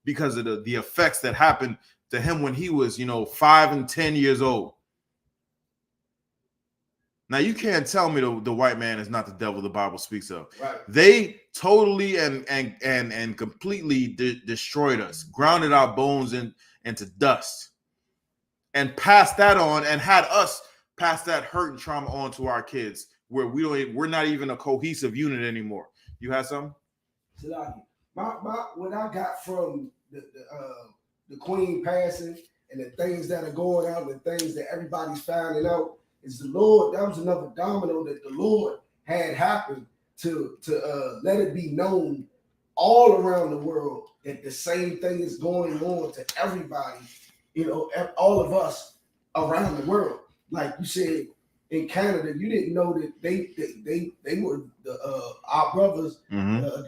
because of the effects that happened to him when he was, you know, 5 and 10 years old. Now, you can't tell me the white man is not the devil the Bible speaks of. Right. They totally and completely destroyed us, grounded our bones into dust, and passed that on, and had us pass that hurt and trauma on to our kids, where we're not even a cohesive unit anymore. You had something? What I got from the Queen passing and the things that are going on, the things that everybody's finding out, is the Lord. That was another domino that the Lord had happen to let it be known all around the world that the same thing is going on to everybody, you know, all of us around the world. Like you said, in Canada, you didn't know that they were our brothers,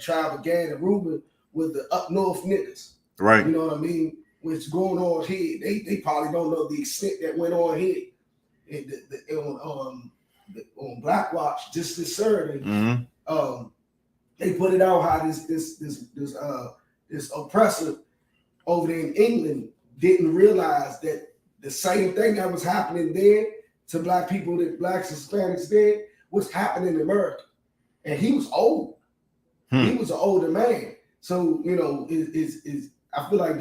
tribe of Gad and Reuben, with the up north niggas. Right. You know what I mean? What's going on here? They probably don't know the extent that went on here. On Black Watch just this Saturday, they put it out how this oppressor over there in England didn't realize that the same thing that was happening then to black people, that blacks, Hispanics did, was happening in America. And he was old. He was an older man. So, you know, I feel like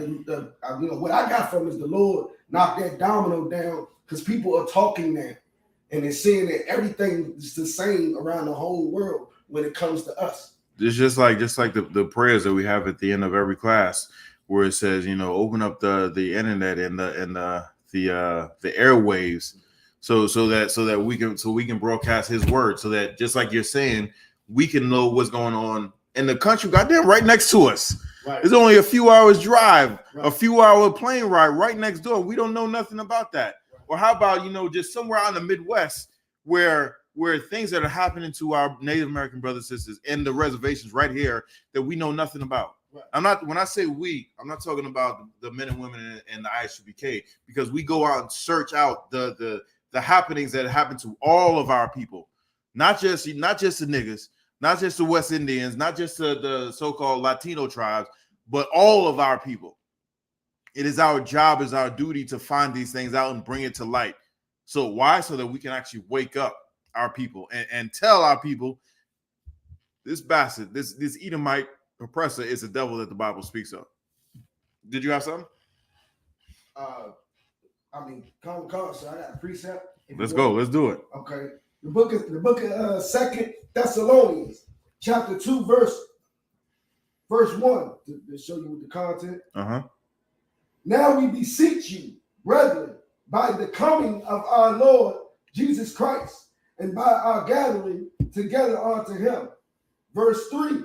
what I got from is the Lord knocked that domino down, because people are talking now and they're saying that everything is the same around the whole world when it comes to us. It's just like the prayers that we have at the end of every class, where it says, you know, open up the internet and the airwaves, so that we can broadcast His word, so that, just like you're saying, we can know what's going on in the country, goddamn, right next to us. Right. It's only a few hours drive, right. A few hour plane ride right next door. We don't know nothing about that. Right. Or how about, you know, just somewhere out in the Midwest where things that are happening to our Native American brothers and sisters in the reservations right here that we know nothing about. Right. When I say we, I'm not talking about the men and women in the I.S.U.P.K, because we go out and search out the happenings that happen to all of our people, not just the niggas, not just the West Indians, not just the so-called Latino tribes, but all of our people. It is our job, is our duty to find these things out and bring it to light. So why? So that we can actually wake up our people and tell our people, this bastard, this Edomite oppressor is the devil that the Bible speaks of. Did you have something? I mean, come, so I got a precept. Let's go. Let's do it. Okay. The book of 2 Thessalonians, chapter 2, verse 1, to show you the content. Now we beseech you, brethren, by the coming of our Lord Jesus Christ, and by our gathering together unto him. Verse 3.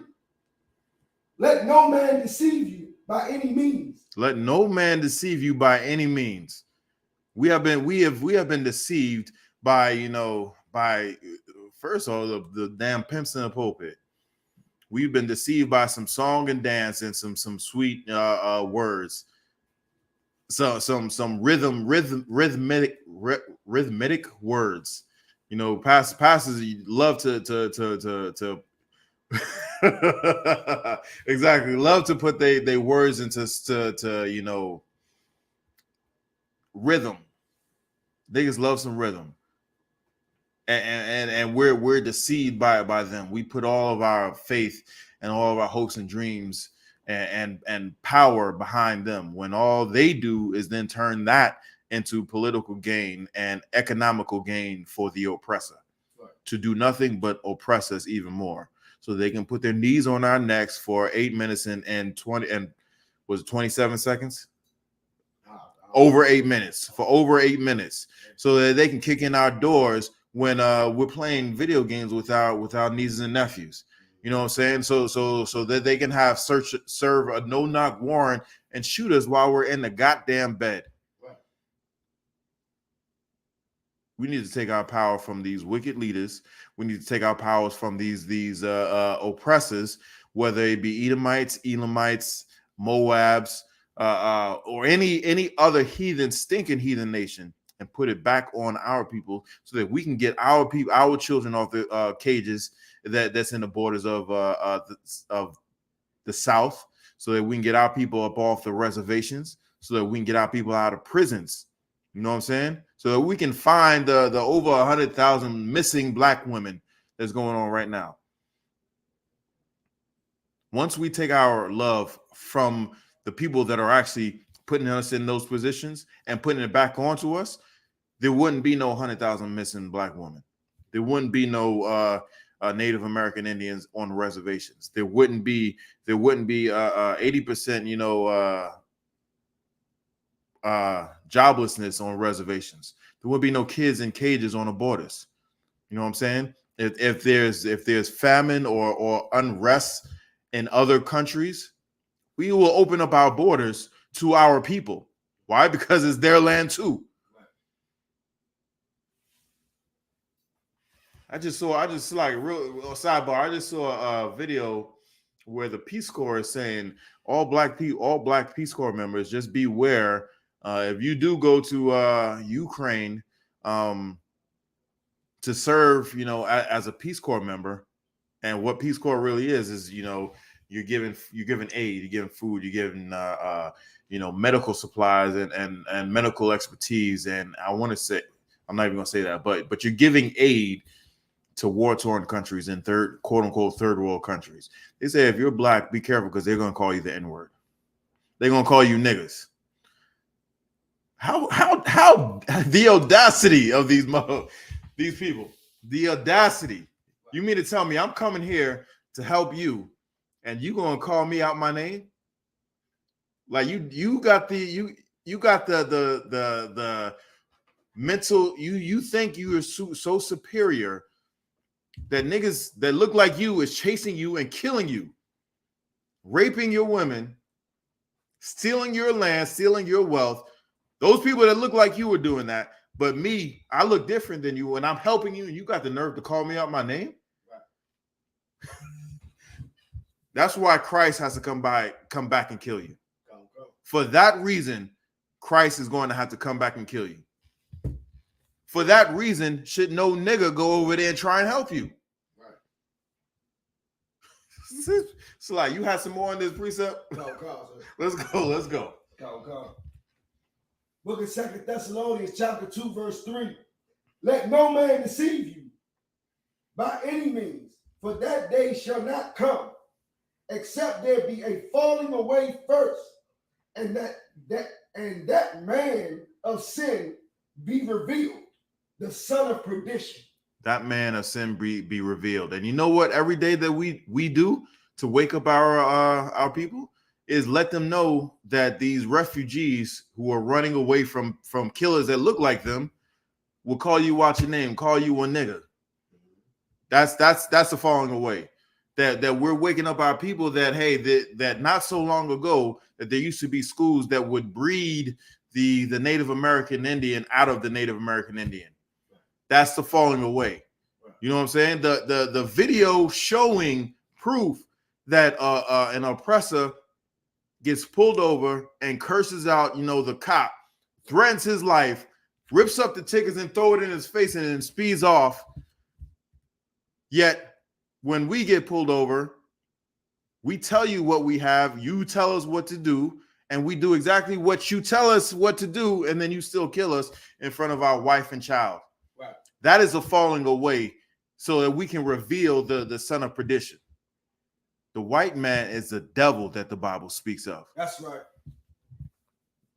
Let no man deceive you by any means. Let no man deceive you by any means. We have been deceived by, you know, by, first of all, the damn pimps in the pulpit. We've been deceived by some song and dance and some sweet words. So some rhythmic words. You know, pastors love to exactly, love to put they words into you know, rhythm. Niggas love some rhythm. And we're deceived by them. We put all of our faith and all of our hopes and dreams and power behind them, when all they do is then turn that into political gain and economical gain for the oppressor, right, to do nothing but oppress us even more, so they can put their knees on our necks for 8 minutes and 27 seconds? Over 8 minutes, for over 8 minutes, so that they can kick in our doors when we're playing video games with our nieces and nephews. You know what I'm saying? So that they can have serve a no-knock warrant and shoot us while we're in the goddamn bed. Right. We need to take our power from these wicked leaders. We need to take our powers from these oppressors, whether it be Edomites, Elamites, Moabs, or any other stinking heathen nation, and put it back on our people, so that we can get our people, our children, off the cages that's in the borders of the South, so that we can get our people up off the reservations, so that we can get our people out of prisons. You know what I'm saying? So that we can find the over 100,000 missing black women that's going on right now. Once we take our love from the people that are actually putting us in those positions and putting it back onto us, there wouldn't be no 100,000 missing black women. There wouldn't be no Native American Indians on reservations. There wouldn't be 80%, you know, joblessness on reservations. There would be no kids in cages on the borders. You know what I'm saying? If there's famine or unrest in other countries, we will open up our borders to our people. Why? Because it's their land too. I just like real sidebar. I just saw a video where the Peace Corps is saying all black Peace Corps members, just beware. If you do go to Ukraine to serve, you know, as a Peace Corps member, and what Peace Corps really is, you know, you're giving aid, you're giving food, you're giving medical supplies and medical expertise. And I want to say, I'm not even gonna say that, but you're giving aid to war-torn countries and quote unquote third world countries. They say if you're black, be careful because they're gonna call you the N-word. They're gonna call you niggas. How the audacity of these people, the audacity. You mean to tell me I'm coming here to help you and you gonna call me out my name? Like you got the mental, you think you are so superior that niggas that look like you is chasing you and killing you, raping your women, stealing your land, stealing your wealth. Those people that look like you are doing that. But me, I look different than you and I'm helping you and you got the nerve to call me out my name? Right. That's why Christ has to come back and kill you. Go. For that reason, Christ is going to have to come back and kill you. For that reason, should no nigga go over there and try and help you. Right. So like, you have some more on this precept? Go. Let's go. Go. Book of 2 Thessalonians chapter 2, verse 3. Let no man deceive you by any means, for that day shall not come, except there be a falling away first, and that man of sin be revealed, the son of perdition. That man of sin be revealed. And you know what? Every day that we do to wake up our people is let them know that these refugees who are running away from killers that look like them will call you out your name, call you a nigga. That's the falling away. That we're waking up our people that, hey, that not so long ago that there used to be schools that would breed the Native American Indian out of the Native American Indian. That's the falling away. You know what I'm saying? The video showing proof that an oppressor gets pulled over and curses out, the cop, threatens his life, rips up the tickets and throw it in his face and then speeds off. Yet when we get pulled over, we tell you what we have, you tell us what to do, and we do exactly what you tell us what to do, and then you still kill us in front of our wife and child. Right. That is a falling away so that we can reveal the son of perdition. The white man is the devil that the Bible speaks of. That's right.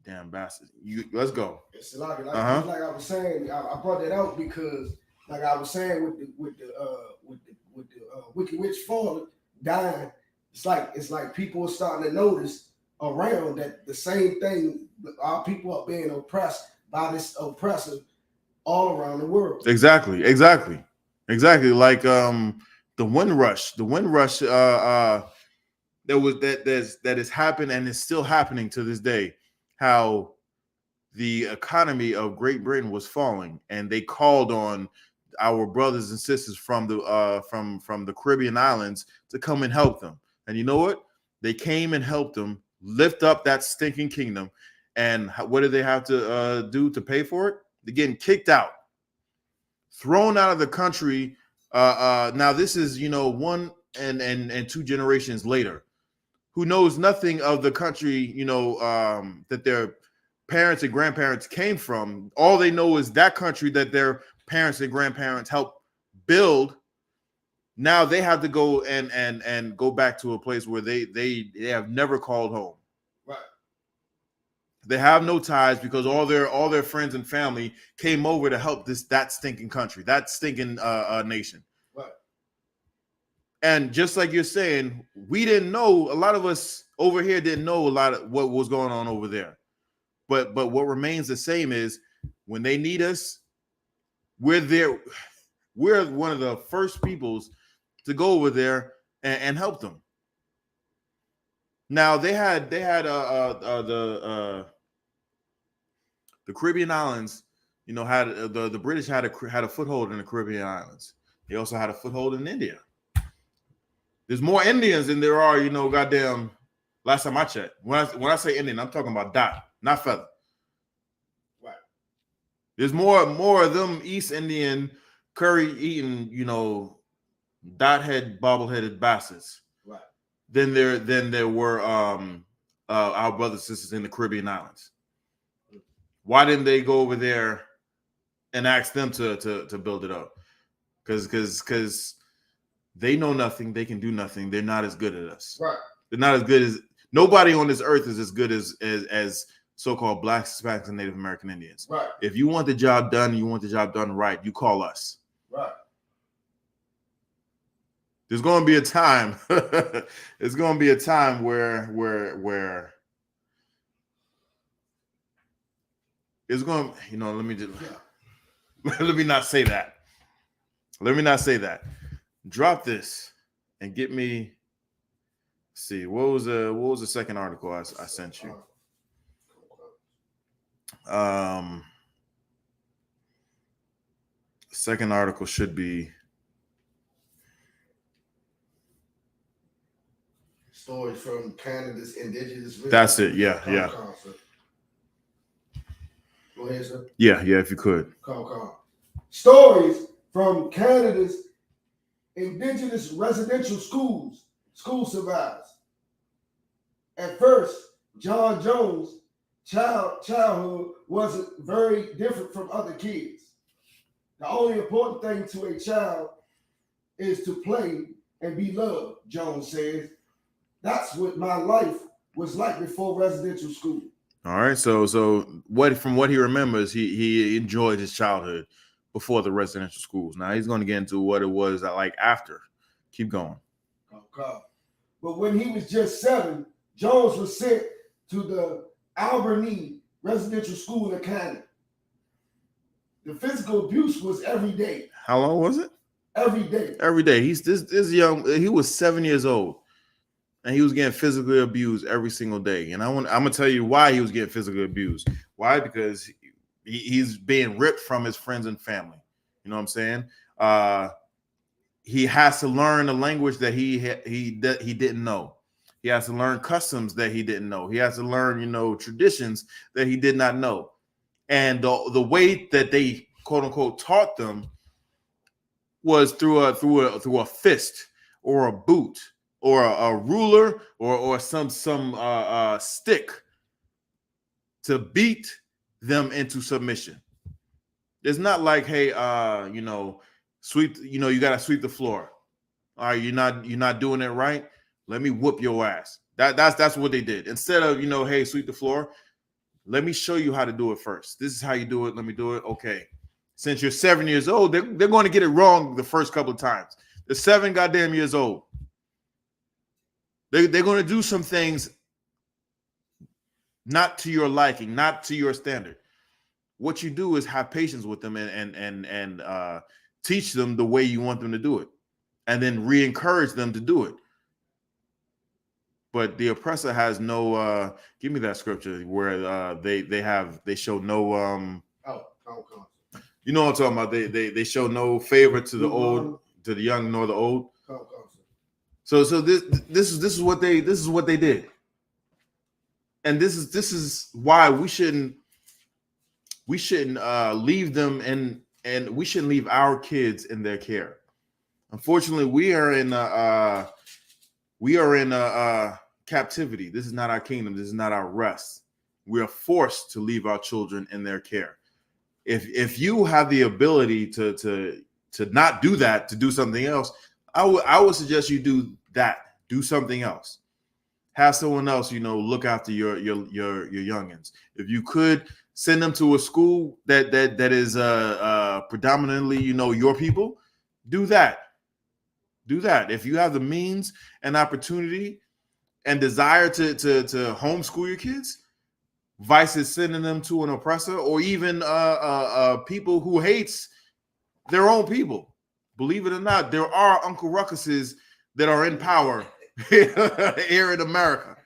Damn bastard. Let's go. It's like I was saying, I brought that out because, like I was saying, with the wicked witch falling, dying, it's like people are starting to notice around that the same thing. Our people are being oppressed by this oppressor all around the world. Exactly. Like the Windrush that has happened and is still happening to this day. How the economy of Great Britain was falling, and they called on our brothers and sisters from the Caribbean islands to come and help them. And you know what? They came and helped them lift up that stinking kingdom. And what did they have to do to pay for it? They're getting kicked out, thrown out of the country. Now this is, one and two generations later, who knows nothing of the country, that their parents and grandparents came from. All they know is that country that their parents and grandparents helped build. Now they have to go and go back to a place where they have never called home. Right. They have no ties because all their friends and family came over to help that stinking country, that stinking nation. Right. And just like you're saying, we didn't know, a lot of us over here didn't know a lot of what was going on over there. But what remains the same is when they need us, we're there. We're one of the first peoples to go over there and help them. Now they had the Caribbean islands, had the British had a foothold in the Caribbean islands. They also had a foothold in India. There's more Indians than there are, goddamn. Last time I checked, when I say Indian, I'm talking about dot, not feather. Right. There's more of them East Indian curry eating, dot head, bobble-headed bastards. Right. than there were our brothers and sisters in the Caribbean islands? Why didn't they go over there and ask them to build it up? Because they know nothing, they can do nothing. They're not as good as us. Right. They're not as good as nobody on this earth is as good as so-called Blacks, Hispanics, and Native American Indians. Right. If you want the job done, you want the job done right, you call us. Right. There's going to be a time. It's going to be a time where it's going. Let me just let me not say that. Let me not say that. Drop this and get me. See what was the second article I sent you? Second article should be stories from Canada's indigenous. That's it. Yeah. Concert. Go ahead, sir. Yeah. If you could. Come. Stories from Canada's indigenous residential schools. School survives. At first, John Jones' childhood wasn't very different from other kids. The only important thing to a child is to play and be loved, Jones says. That's what my life was like before residential school. All right. So from what he remembers, he enjoyed his childhood before the residential schools. Now he's going to get into what it was like after. Keep going. Okay. But when he was just 7, Jones was sent to the Albany residential school in Canada. The physical abuse was every day. How long was it? Every day. Every day. He's this young. He was 7 years old, and he was getting physically abused every single day. And I'm gonna tell you why he was getting physically abused. Why? Because he's being ripped from his friends and family. You know what I'm saying? He has to learn a language that he didn't know. He has to learn customs that he didn't know. He has to learn, traditions that he did not know. And the way that they quote unquote taught them was through a fist or a boot or a ruler or some stick to beat them into submission. It's not like, hey, sweep, you gotta sweep the floor. All right, you're not doing it right. Let me whoop your ass. That's what they did. Instead of, hey, sweep the floor, let me show you how to do it first. This is how you do it. Let me do it. Okay. Since you're 7 years old, they're going to get it wrong the first couple of times. They're 7 goddamn years old. They're going to do some things not to your liking, not to your standard. What you do is have patience with them and teach them the way you want them to do it, and then re-encourage them to do it. But the oppressor has no. Give me that scripture where they show no. You know what I'm talking about? They show no favor to the old, to the young nor the old. So this is what they did, and this is why we shouldn't leave them and we shouldn't leave our kids in their care. Unfortunately, we are in captivity. This is not our kingdom. This is not our rest. We are forced to leave our children in their care. If you have the ability to not do that, to do something else, I would suggest you do that. Do something else. Have someone else, look after your youngins. If you could send them to a school that is predominantly, your people, do that. Do that. If you have the means and opportunity and desire to homeschool your kids, versus sending them to an oppressor or even people who hates their own people. Believe it or not, there are Uncle Ruckuses that are in power here in America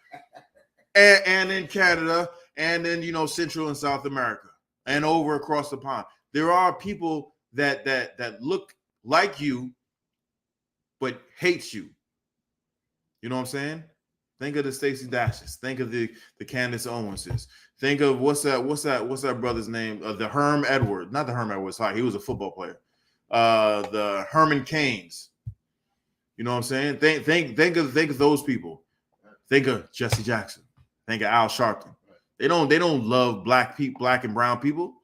and in Canada and in Central and South America and over across the pond. There are people that look like you but hates you. You know what I'm saying? Think of the Stacey Dashes. Think of the Candace Owenses. Think of what's that brother's name? The Herm Edwards. Not the Herm Edwards. Sorry, he was a football player. The Herman Cains. You know what I'm saying? Think of those people. Think of Jesse Jackson. Think of Al Sharpton. They don't love black and brown people.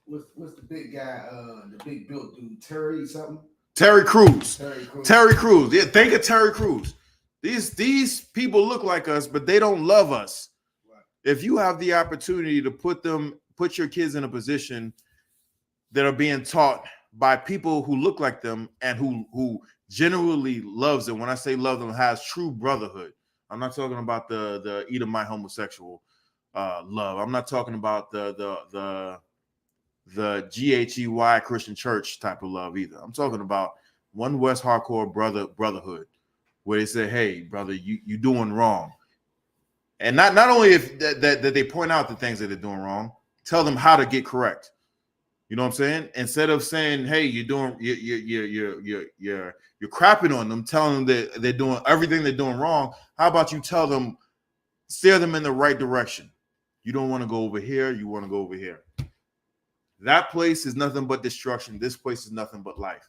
What's the big guy? The big built dude, Terry something. Terry Crews. Terry Crews. Yeah, think of Terry Crews. These people look like us, but they don't love us. Right. If you have the opportunity to put your kids in a position that are being taught by people who look like them and who genuinely loves them. When I say love them, has true brotherhood. I'm not talking about the Edomite homosexual love. I'm not talking about the GHEY Christian church type of love either. I'm talking about one West hardcore brotherhood, where they say, "Hey, brother, you doing wrong," and not only if that they point out the things that they're doing wrong, tell them how to get correct. You know what I'm saying? Instead of saying, "Hey, you're crapping on them," telling them that they're doing everything they're doing wrong. How about you tell them, steer them in the right direction? You don't want to go over here. You want to go over here. That place is nothing but destruction. This place is nothing but life.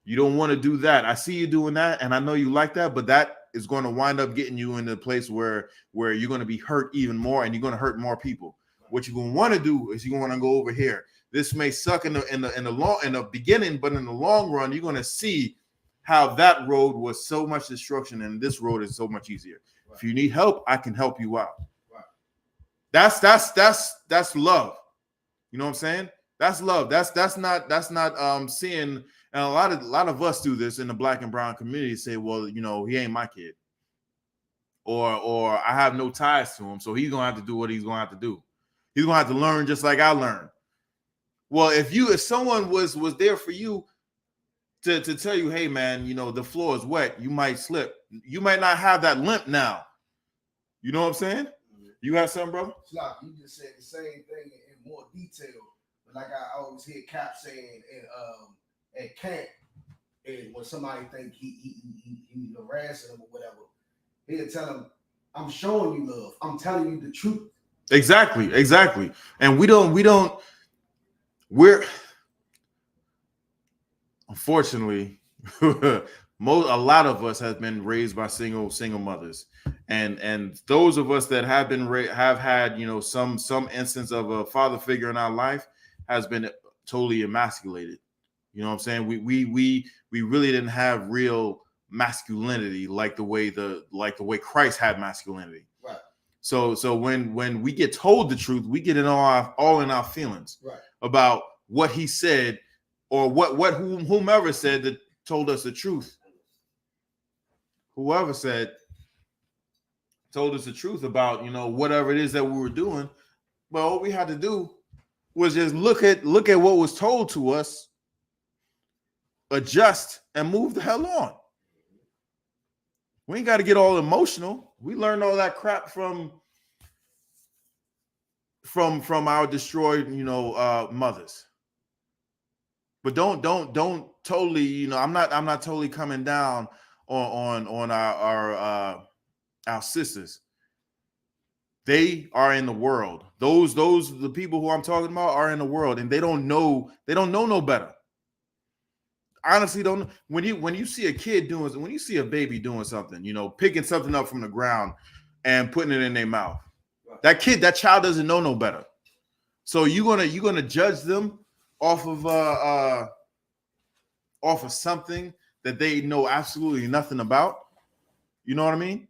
You don't want to do that. I see you doing that, and I know you like that, but that is going to wind up getting you in a place where you're going to be hurt even more, and you're going to hurt more people. What you're going to want to do is you're going to go over here. This may suck in the beginning, but in the long run, you're going to see how that road was so much destruction, and this road is so much easier. Right. If you need help, I can help you out. Right. That's love. You know what I'm saying? That's love. That's not seeing. And a lot of us do this in the black and brown community. Say, well, you know, he ain't my kid, or I have no ties to him, so he's gonna have to do what he's gonna have to do. He's gonna have to learn just like I learned. Well, if someone was there for you to tell you, hey man, you know, the floor is wet, you might slip. You might not have that limp now. You know what I'm saying? You have something, brother? Slock, you just said the same thing in more detail. But like I always hear Cap saying at camp, and when somebody think he harassing them or whatever, he'll tell them, I'm showing you love. I'm telling you the truth. Exactly. And we're unfortunately a lot of us have been raised by single mothers, and those of us that have been have had, you know, some instance of a father figure in our life has been totally emasculated. You know what I'm saying? We really didn't have real masculinity like the way Christ had masculinity. Right. So when we get told the truth, we get it all in our feelings. Right. About what he said, or whomever said that told us the truth. Whoever told us the truth about, you know, whatever it is that we were doing. But all we had to do was just look at what was told to us, adjust, and move the hell on. We ain't got to get all emotional. We learned all that crap from our destroyed, you know, mothers. But don't totally, you know, I'm not totally coming down on our sisters. They are in the world. Those the people who I'm talking about are in the world, and they don't know no better. Honestly, don't. When you see a kid when you see a baby doing something, you know, picking something up from the ground and putting it in their mouth, that child doesn't know no better. So you're gonna judge them off of something that they know absolutely nothing about. You know what I mean?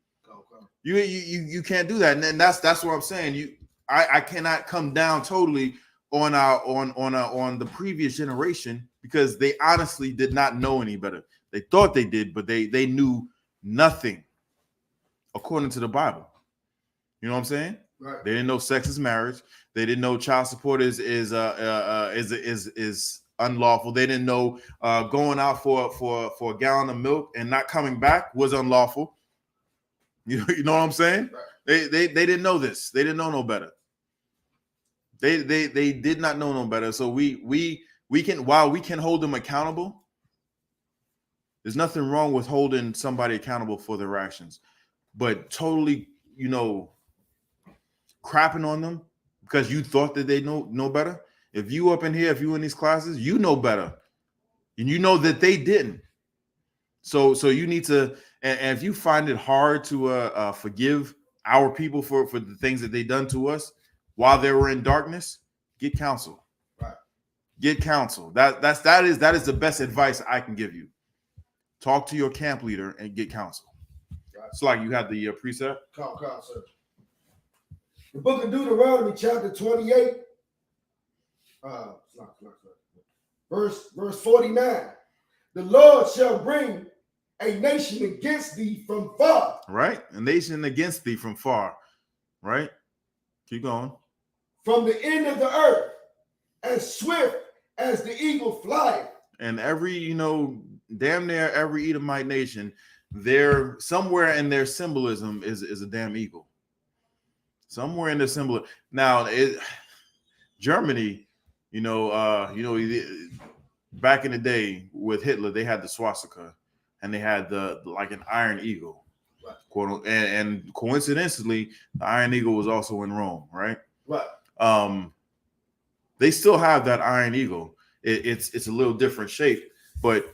You can't do that, and then that's what I'm saying. I cannot come down totally on the previous generation, because they honestly did not know any better. They thought they did, but they knew nothing according to the Bible. You know what I'm saying? Right. They didn't know sex is marriage. They didn't know child support is unlawful. They didn't know going out for a gallon of milk and not coming back was unlawful. You know what I'm saying? Right. They didn't know this. They didn't know no better. They did not know no better. So we can, while we can hold them accountable, there's nothing wrong with holding somebody accountable for their actions, but totally, you know, crapping on them because you thought that they know better. If you up in here, if you in these classes, you know better, and you know that they didn't. So you need to, and if you find it hard to forgive our people for the things that they done to us while they were in darkness, get counsel. Right. Get counsel. That is the best advice I can give you. Talk to your camp leader and get counsel. Right. It's like you have the precept. Come, sir. The book of Deuteronomy, chapter 28, verse 49. The Lord shall bring a nation against thee from far. Right. A nation against thee from far. Right. Keep going. From the end of the earth, as swift as the eagle flieth. And every, damn near every Edomite nation, there somewhere in their symbolism is a damn eagle. Somewhere in the symbol. Now, Germany, back in the day with Hitler, they had the swastika, and they had like an iron eagle. Right. Quote, and coincidentally, the iron eagle was also in Rome, right? Right. They still have that iron eagle. It's a little different shape, but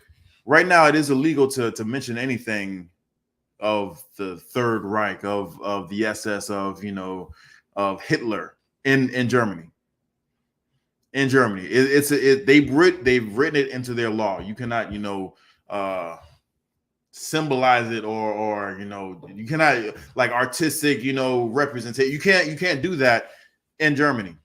right now it is illegal to mention anything of the Third Reich, of the SS, of Hitler in Germany. In Germany, they've written it into their law. You cannot symbolize it or you cannot like artistic representation. You can't do that in Germany.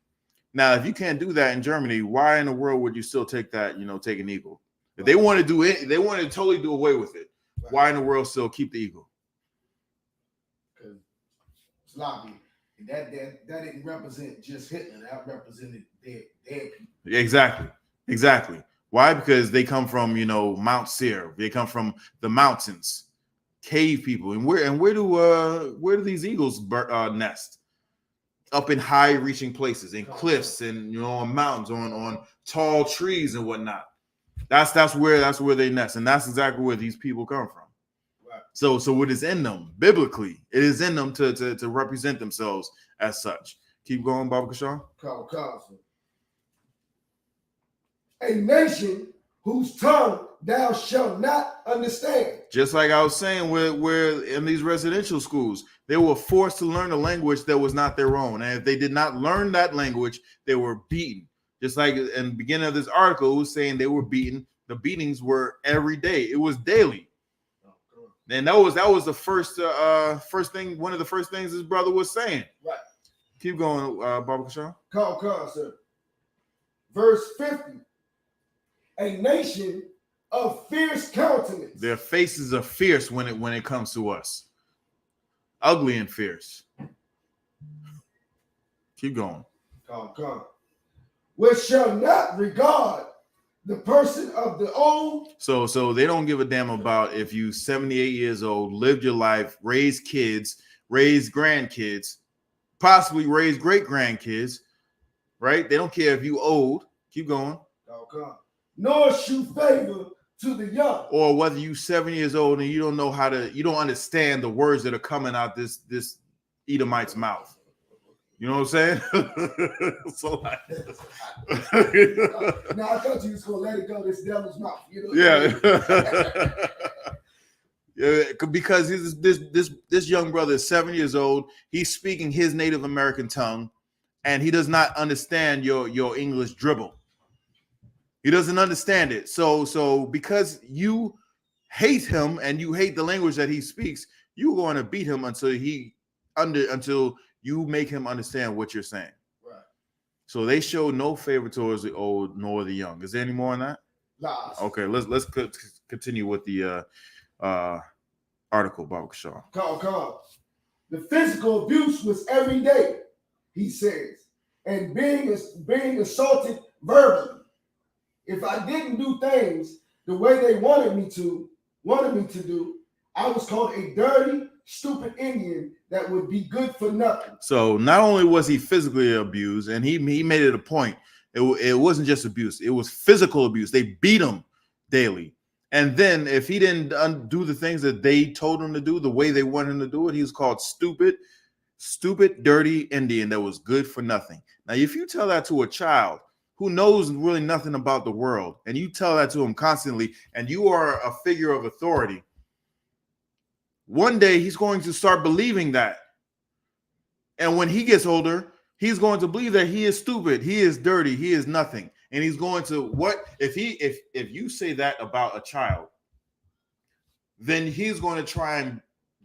Now, if you can't do that in Germany, why in the world would you still take that, take an eagle? If they want to do it, they want to totally do away with it. Right. Why in the world still keep the eagle? Because sloppy. That didn't represent just Hitler. That represented dead people. Exactly. Why? Because they come from, Mount Seir. They come from the mountains, cave people. And where do these eagles nest? Up in high reaching places, in cliffs, and on mountains, on tall trees and whatnot. That's where they nest, and that's exactly where these people come from. Right. So what is in them biblically? It is in them to represent themselves as such. Keep going, Baba Kashan. A nation whose tongue thou shalt not understand. Just like I was saying, where in these residential schools, they were forced to learn a language that was not their own. And if they did not learn that language, they were beaten. Just like in the beginning of this article, it was saying they were beaten. The beatings were every day. It was daily. And that was the first thing, one of the first things his brother was saying. Right. Keep going, Baba Kashan. Come, sir. Verse 50. A nation of fierce countenance. Their faces are fierce when it comes to us. Ugly and fierce. Keep going. Come. Which shall not regard the person of the old. So they don't give a damn about if you 78 years old, lived your life, raised kids, raised grandkids, possibly raised great grandkids, right? They don't care if you old. Keep going. Come. Nor shew favor to the young. Or whether you 7 years old and you don't understand the words that are coming out this Edomite's mouth. You know what I'm saying? So like, now I thought you was gonna let it go this devil's mouth. Yeah, because this young brother is 7 years old. He's speaking his Native American tongue, and he does not understand your English dribble. He doesn't understand it. So because you hate him and you hate the language that he speaks, you're going to beat him until you make him understand what you're saying. Right. So they show no favor towards the old nor the young. Is there any more on that? Last. Okay, let's continue with the article, Baba Kashan. Come. The physical abuse was every day, he says, and being assaulted verbally. If I didn't do things the way they wanted me to do, I was called a dirty, stupid Indian that would be good for nothing. So not only was he physically abused, and he made it a point, it wasn't just abuse, it was physical abuse. They beat him daily. And then if he didn't do the things that they told him to do the way they wanted him to do it, he was called stupid, dirty Indian that was good for nothing. Now, if you tell that to a child who knows really nothing about the world, and you tell that to him constantly, and you are a figure of authority, one day he's going to start believing that. And when he gets older, he's going to believe that he is stupid, he is dirty, he is nothing. And he's going to, what if you say that about a child, then he's going to try and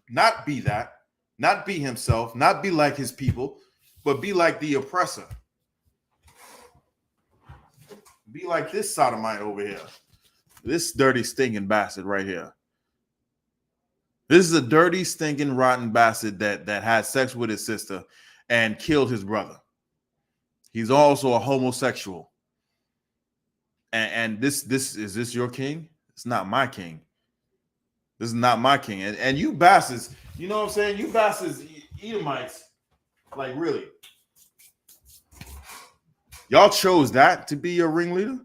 not be that, not be himself, not be like his people, but be like the oppressor. Be like this sodomite over here. This dirty, stinking bastard right here. This is a dirty, stinking, rotten bastard that had sex with his sister and killed his brother. He's also a homosexual. And this is this your king? It's not my king. This is not my king. And you bastards, you know what I'm saying? You bastards, Edomites, like really. Y'all chose that to be your ringleader?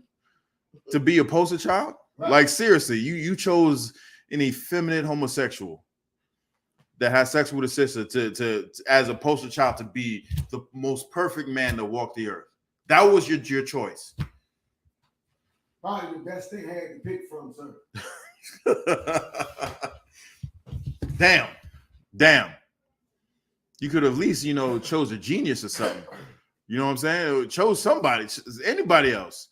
To be a poster child? Right. Like seriously, you chose an effeminate homosexual that has sex with a sister to as a poster child to be the most perfect man to walk the earth. That was your choice. Probably the best thing I had to pick from, sir. Damn. You could have at least, chose a genius or something. You know what I'm saying? Chose somebody, anybody else.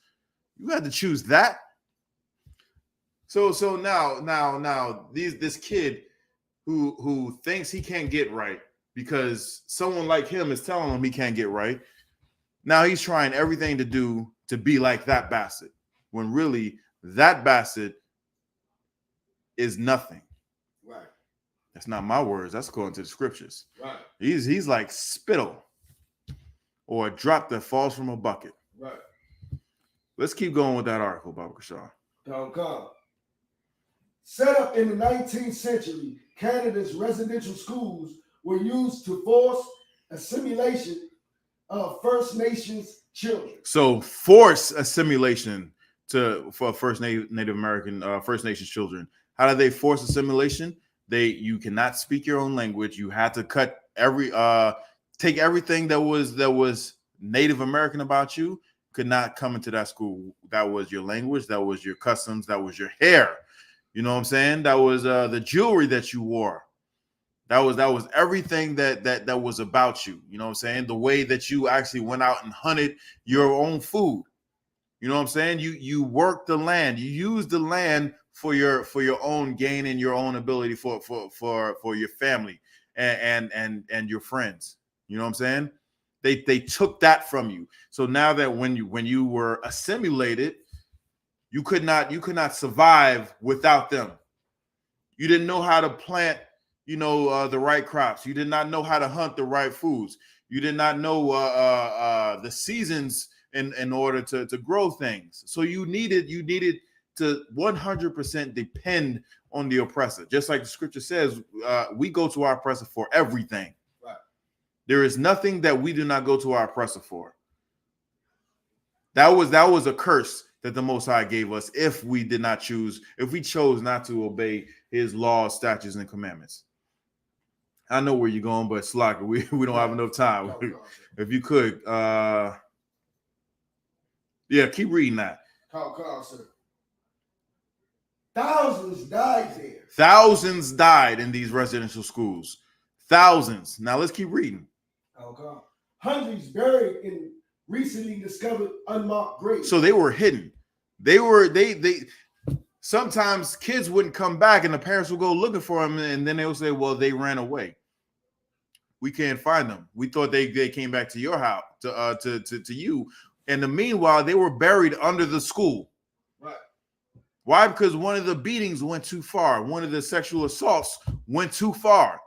You had to choose that. So now this kid who thinks he can't get right because someone like him is telling him he can't get right. Now he's trying everything to do to be like that bastard, when really that bastard is nothing. Right. That's not my words. That's according to the scriptures. Right. He's like spittle or a drop that falls from a bucket. Right. Let's keep going with that article, Baba Kashaw. Don't come. Set up in the 19th century, Canada's residential schools were used to force assimilation of First Nations children. So force assimilation for First Native American First Nations children. How do they force assimilation? You cannot speak your own language. You had to cut take everything that was Native American about you. Could not come into that school. That was your language. That was your customs. That was your hair. You know what I'm saying? That was the jewelry that you wore. That was everything that was about you. You know what I'm saying? The way that you actually went out and hunted your own food. You know what I'm saying? You worked the land. You used the land for your own gain and your own ability for your family and your friends. You know what I'm saying? They took that from you. So now that when you were assimilated, you could not survive without them. You didn't know how to plant, the right crops. You did not know how to hunt the right foods. You did not know the seasons in order to grow things. So you needed to 100% depend on the oppressor. Just like the scripture says, we go to our oppressor for everything. Right. There is nothing that we do not go to our oppressor for. That was a curse that the Most High gave us if we chose not to obey his laws, statutes, and commandments. I know where you're going, but Slacker, we don't have enough time. If you could, keep reading that. Call, sir. Thousands died there. Thousands died in these residential schools. Thousands. Now let's keep reading. Okay. Hundreds buried in recently discovered unmarked graves. So they were hidden. They sometimes kids wouldn't come back and the parents would go looking for them, and then they would say, well, they ran away. We can't find them. We thought they came back to your house, to you. And the meanwhile, they were buried under the school. Right. Why? Because one of the beatings went too far. One of the sexual assaults went too far.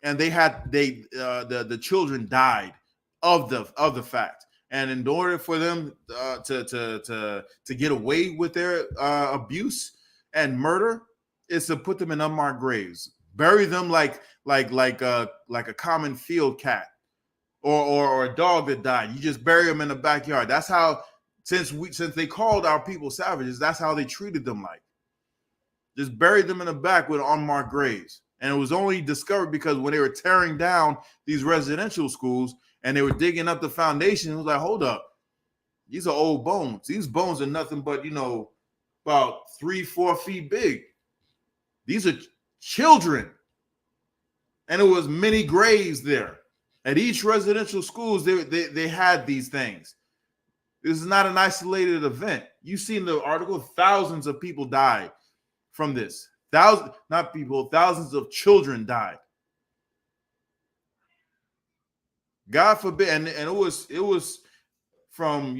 And the children died of the fact. And in order for them to get away with their abuse and murder, is to put them in unmarked graves, bury them like a common field cat or a dog that died. You just bury them in the backyard. That's how, since they called our people savages, that's how they treated them like. Just buried them in the back with unmarked graves. And it was only discovered because when they were tearing down these residential schools and they were digging up the foundation, it was like, hold up. These are old bones. These bones are nothing but, about 3-4 feet big. These are children. And it was many graves there. At each residential schools, they had these things. This is not an isolated event. You see in the article, thousands of people died from this. Thousands of children died. God forbid, and it was from,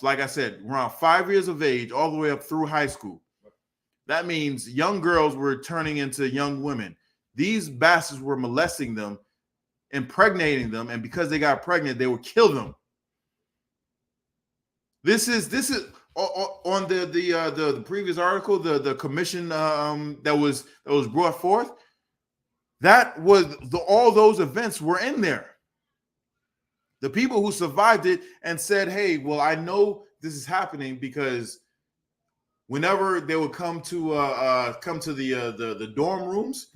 like I said, around 5 years of age all the way up through high school. That means young girls were turning into young women. These bastards were molesting them, impregnating them, and because they got pregnant, they would kill them. This is on the previous article, the commission that was brought forth. That was all those events were in there. The people who survived it and said, "Hey, well, I know this is happening because whenever they would come to the dorm rooms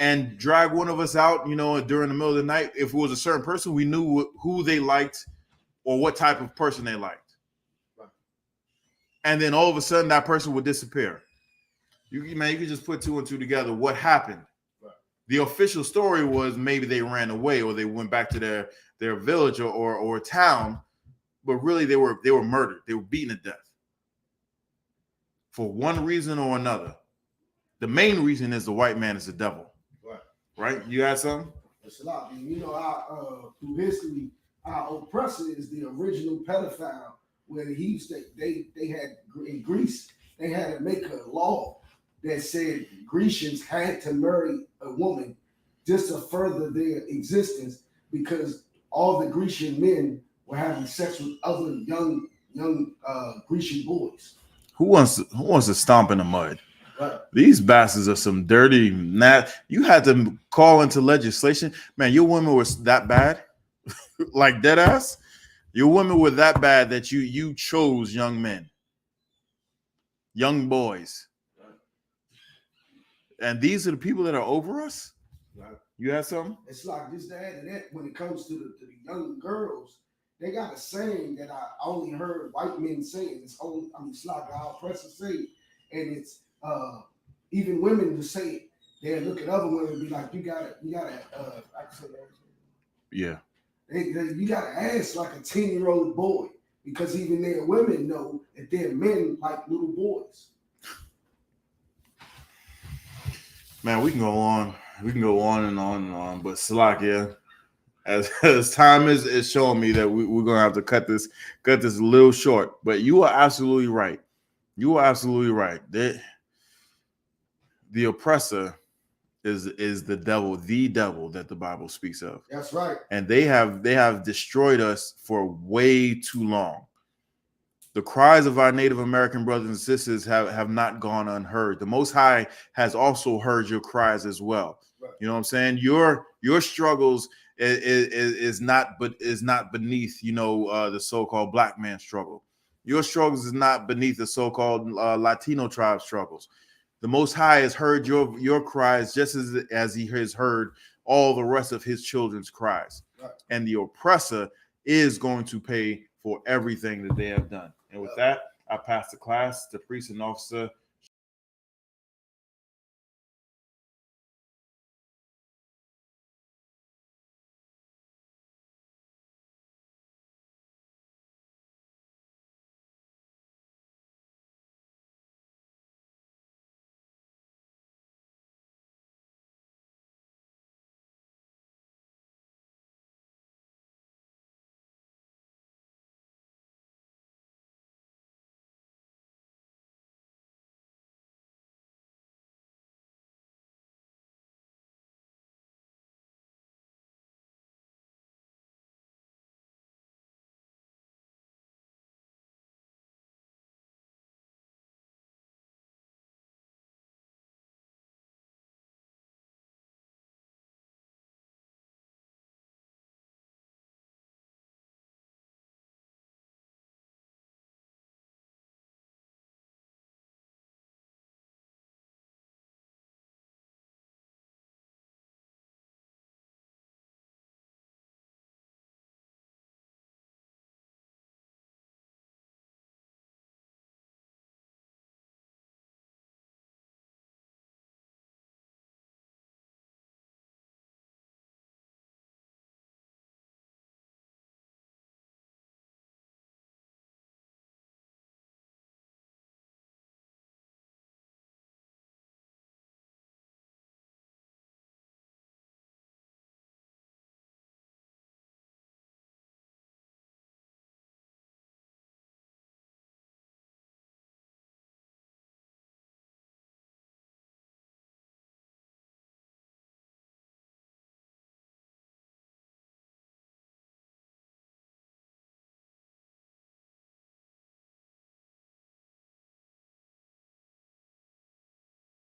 and drag one of us out, during the middle of the night, if it was a certain person, we knew who they liked or what type of person they liked. And then all of a sudden, that person would disappear. You could just put 2 and 2 together. What happened? Right. The official story was maybe they ran away or they went back to their village or town, but really they were murdered. They were beaten to death for one reason or another. The main reason is the white man is the devil. Right? You had something? It's a lot. Our through history, our oppressor is the original pedophile. Where they had in Greece, they had to make a law that said Grecians had to marry a woman just to further their existence because all the Grecian men were having sex with other young Grecian boys. Who wants to stomp in the mud? Right. These bastards are some dirty. You had to call into legislation, man. Your women was that bad, like dead ass. Your women were that bad that you chose young men, young boys. Right. And these are the people that are over us? Right. You have something? It's like this, that, and that. When it comes to the young girls, they got a saying that I only heard white men saying. It's like our oppressors say it. And it's even women to say it. They look at other women and be like, you gotta, I can say that. Yeah. You gotta ask like a 10-year-old boy because even their women know that their men like little boys. Man, we can go on and on and on, but Salakia, as time is showing me that we're gonna have to cut this a little short. But you are absolutely right. The oppressor is the devil that the Bible speaks of. That's right. And they have destroyed us for way too long. The cries of our Native American brothers and sisters have not gone unheard. The Most High has also heard your cries as well. Right. You know what I'm saying? Your struggles is not beneath the so-called black man struggle. Your struggles is not beneath the so-called Latino tribe struggles. The Most High has heard your cries just as he has heard all the rest of his children's cries. Right. And the oppressor is going to pay for everything that they have done. And with that, I pass the class to priest and officer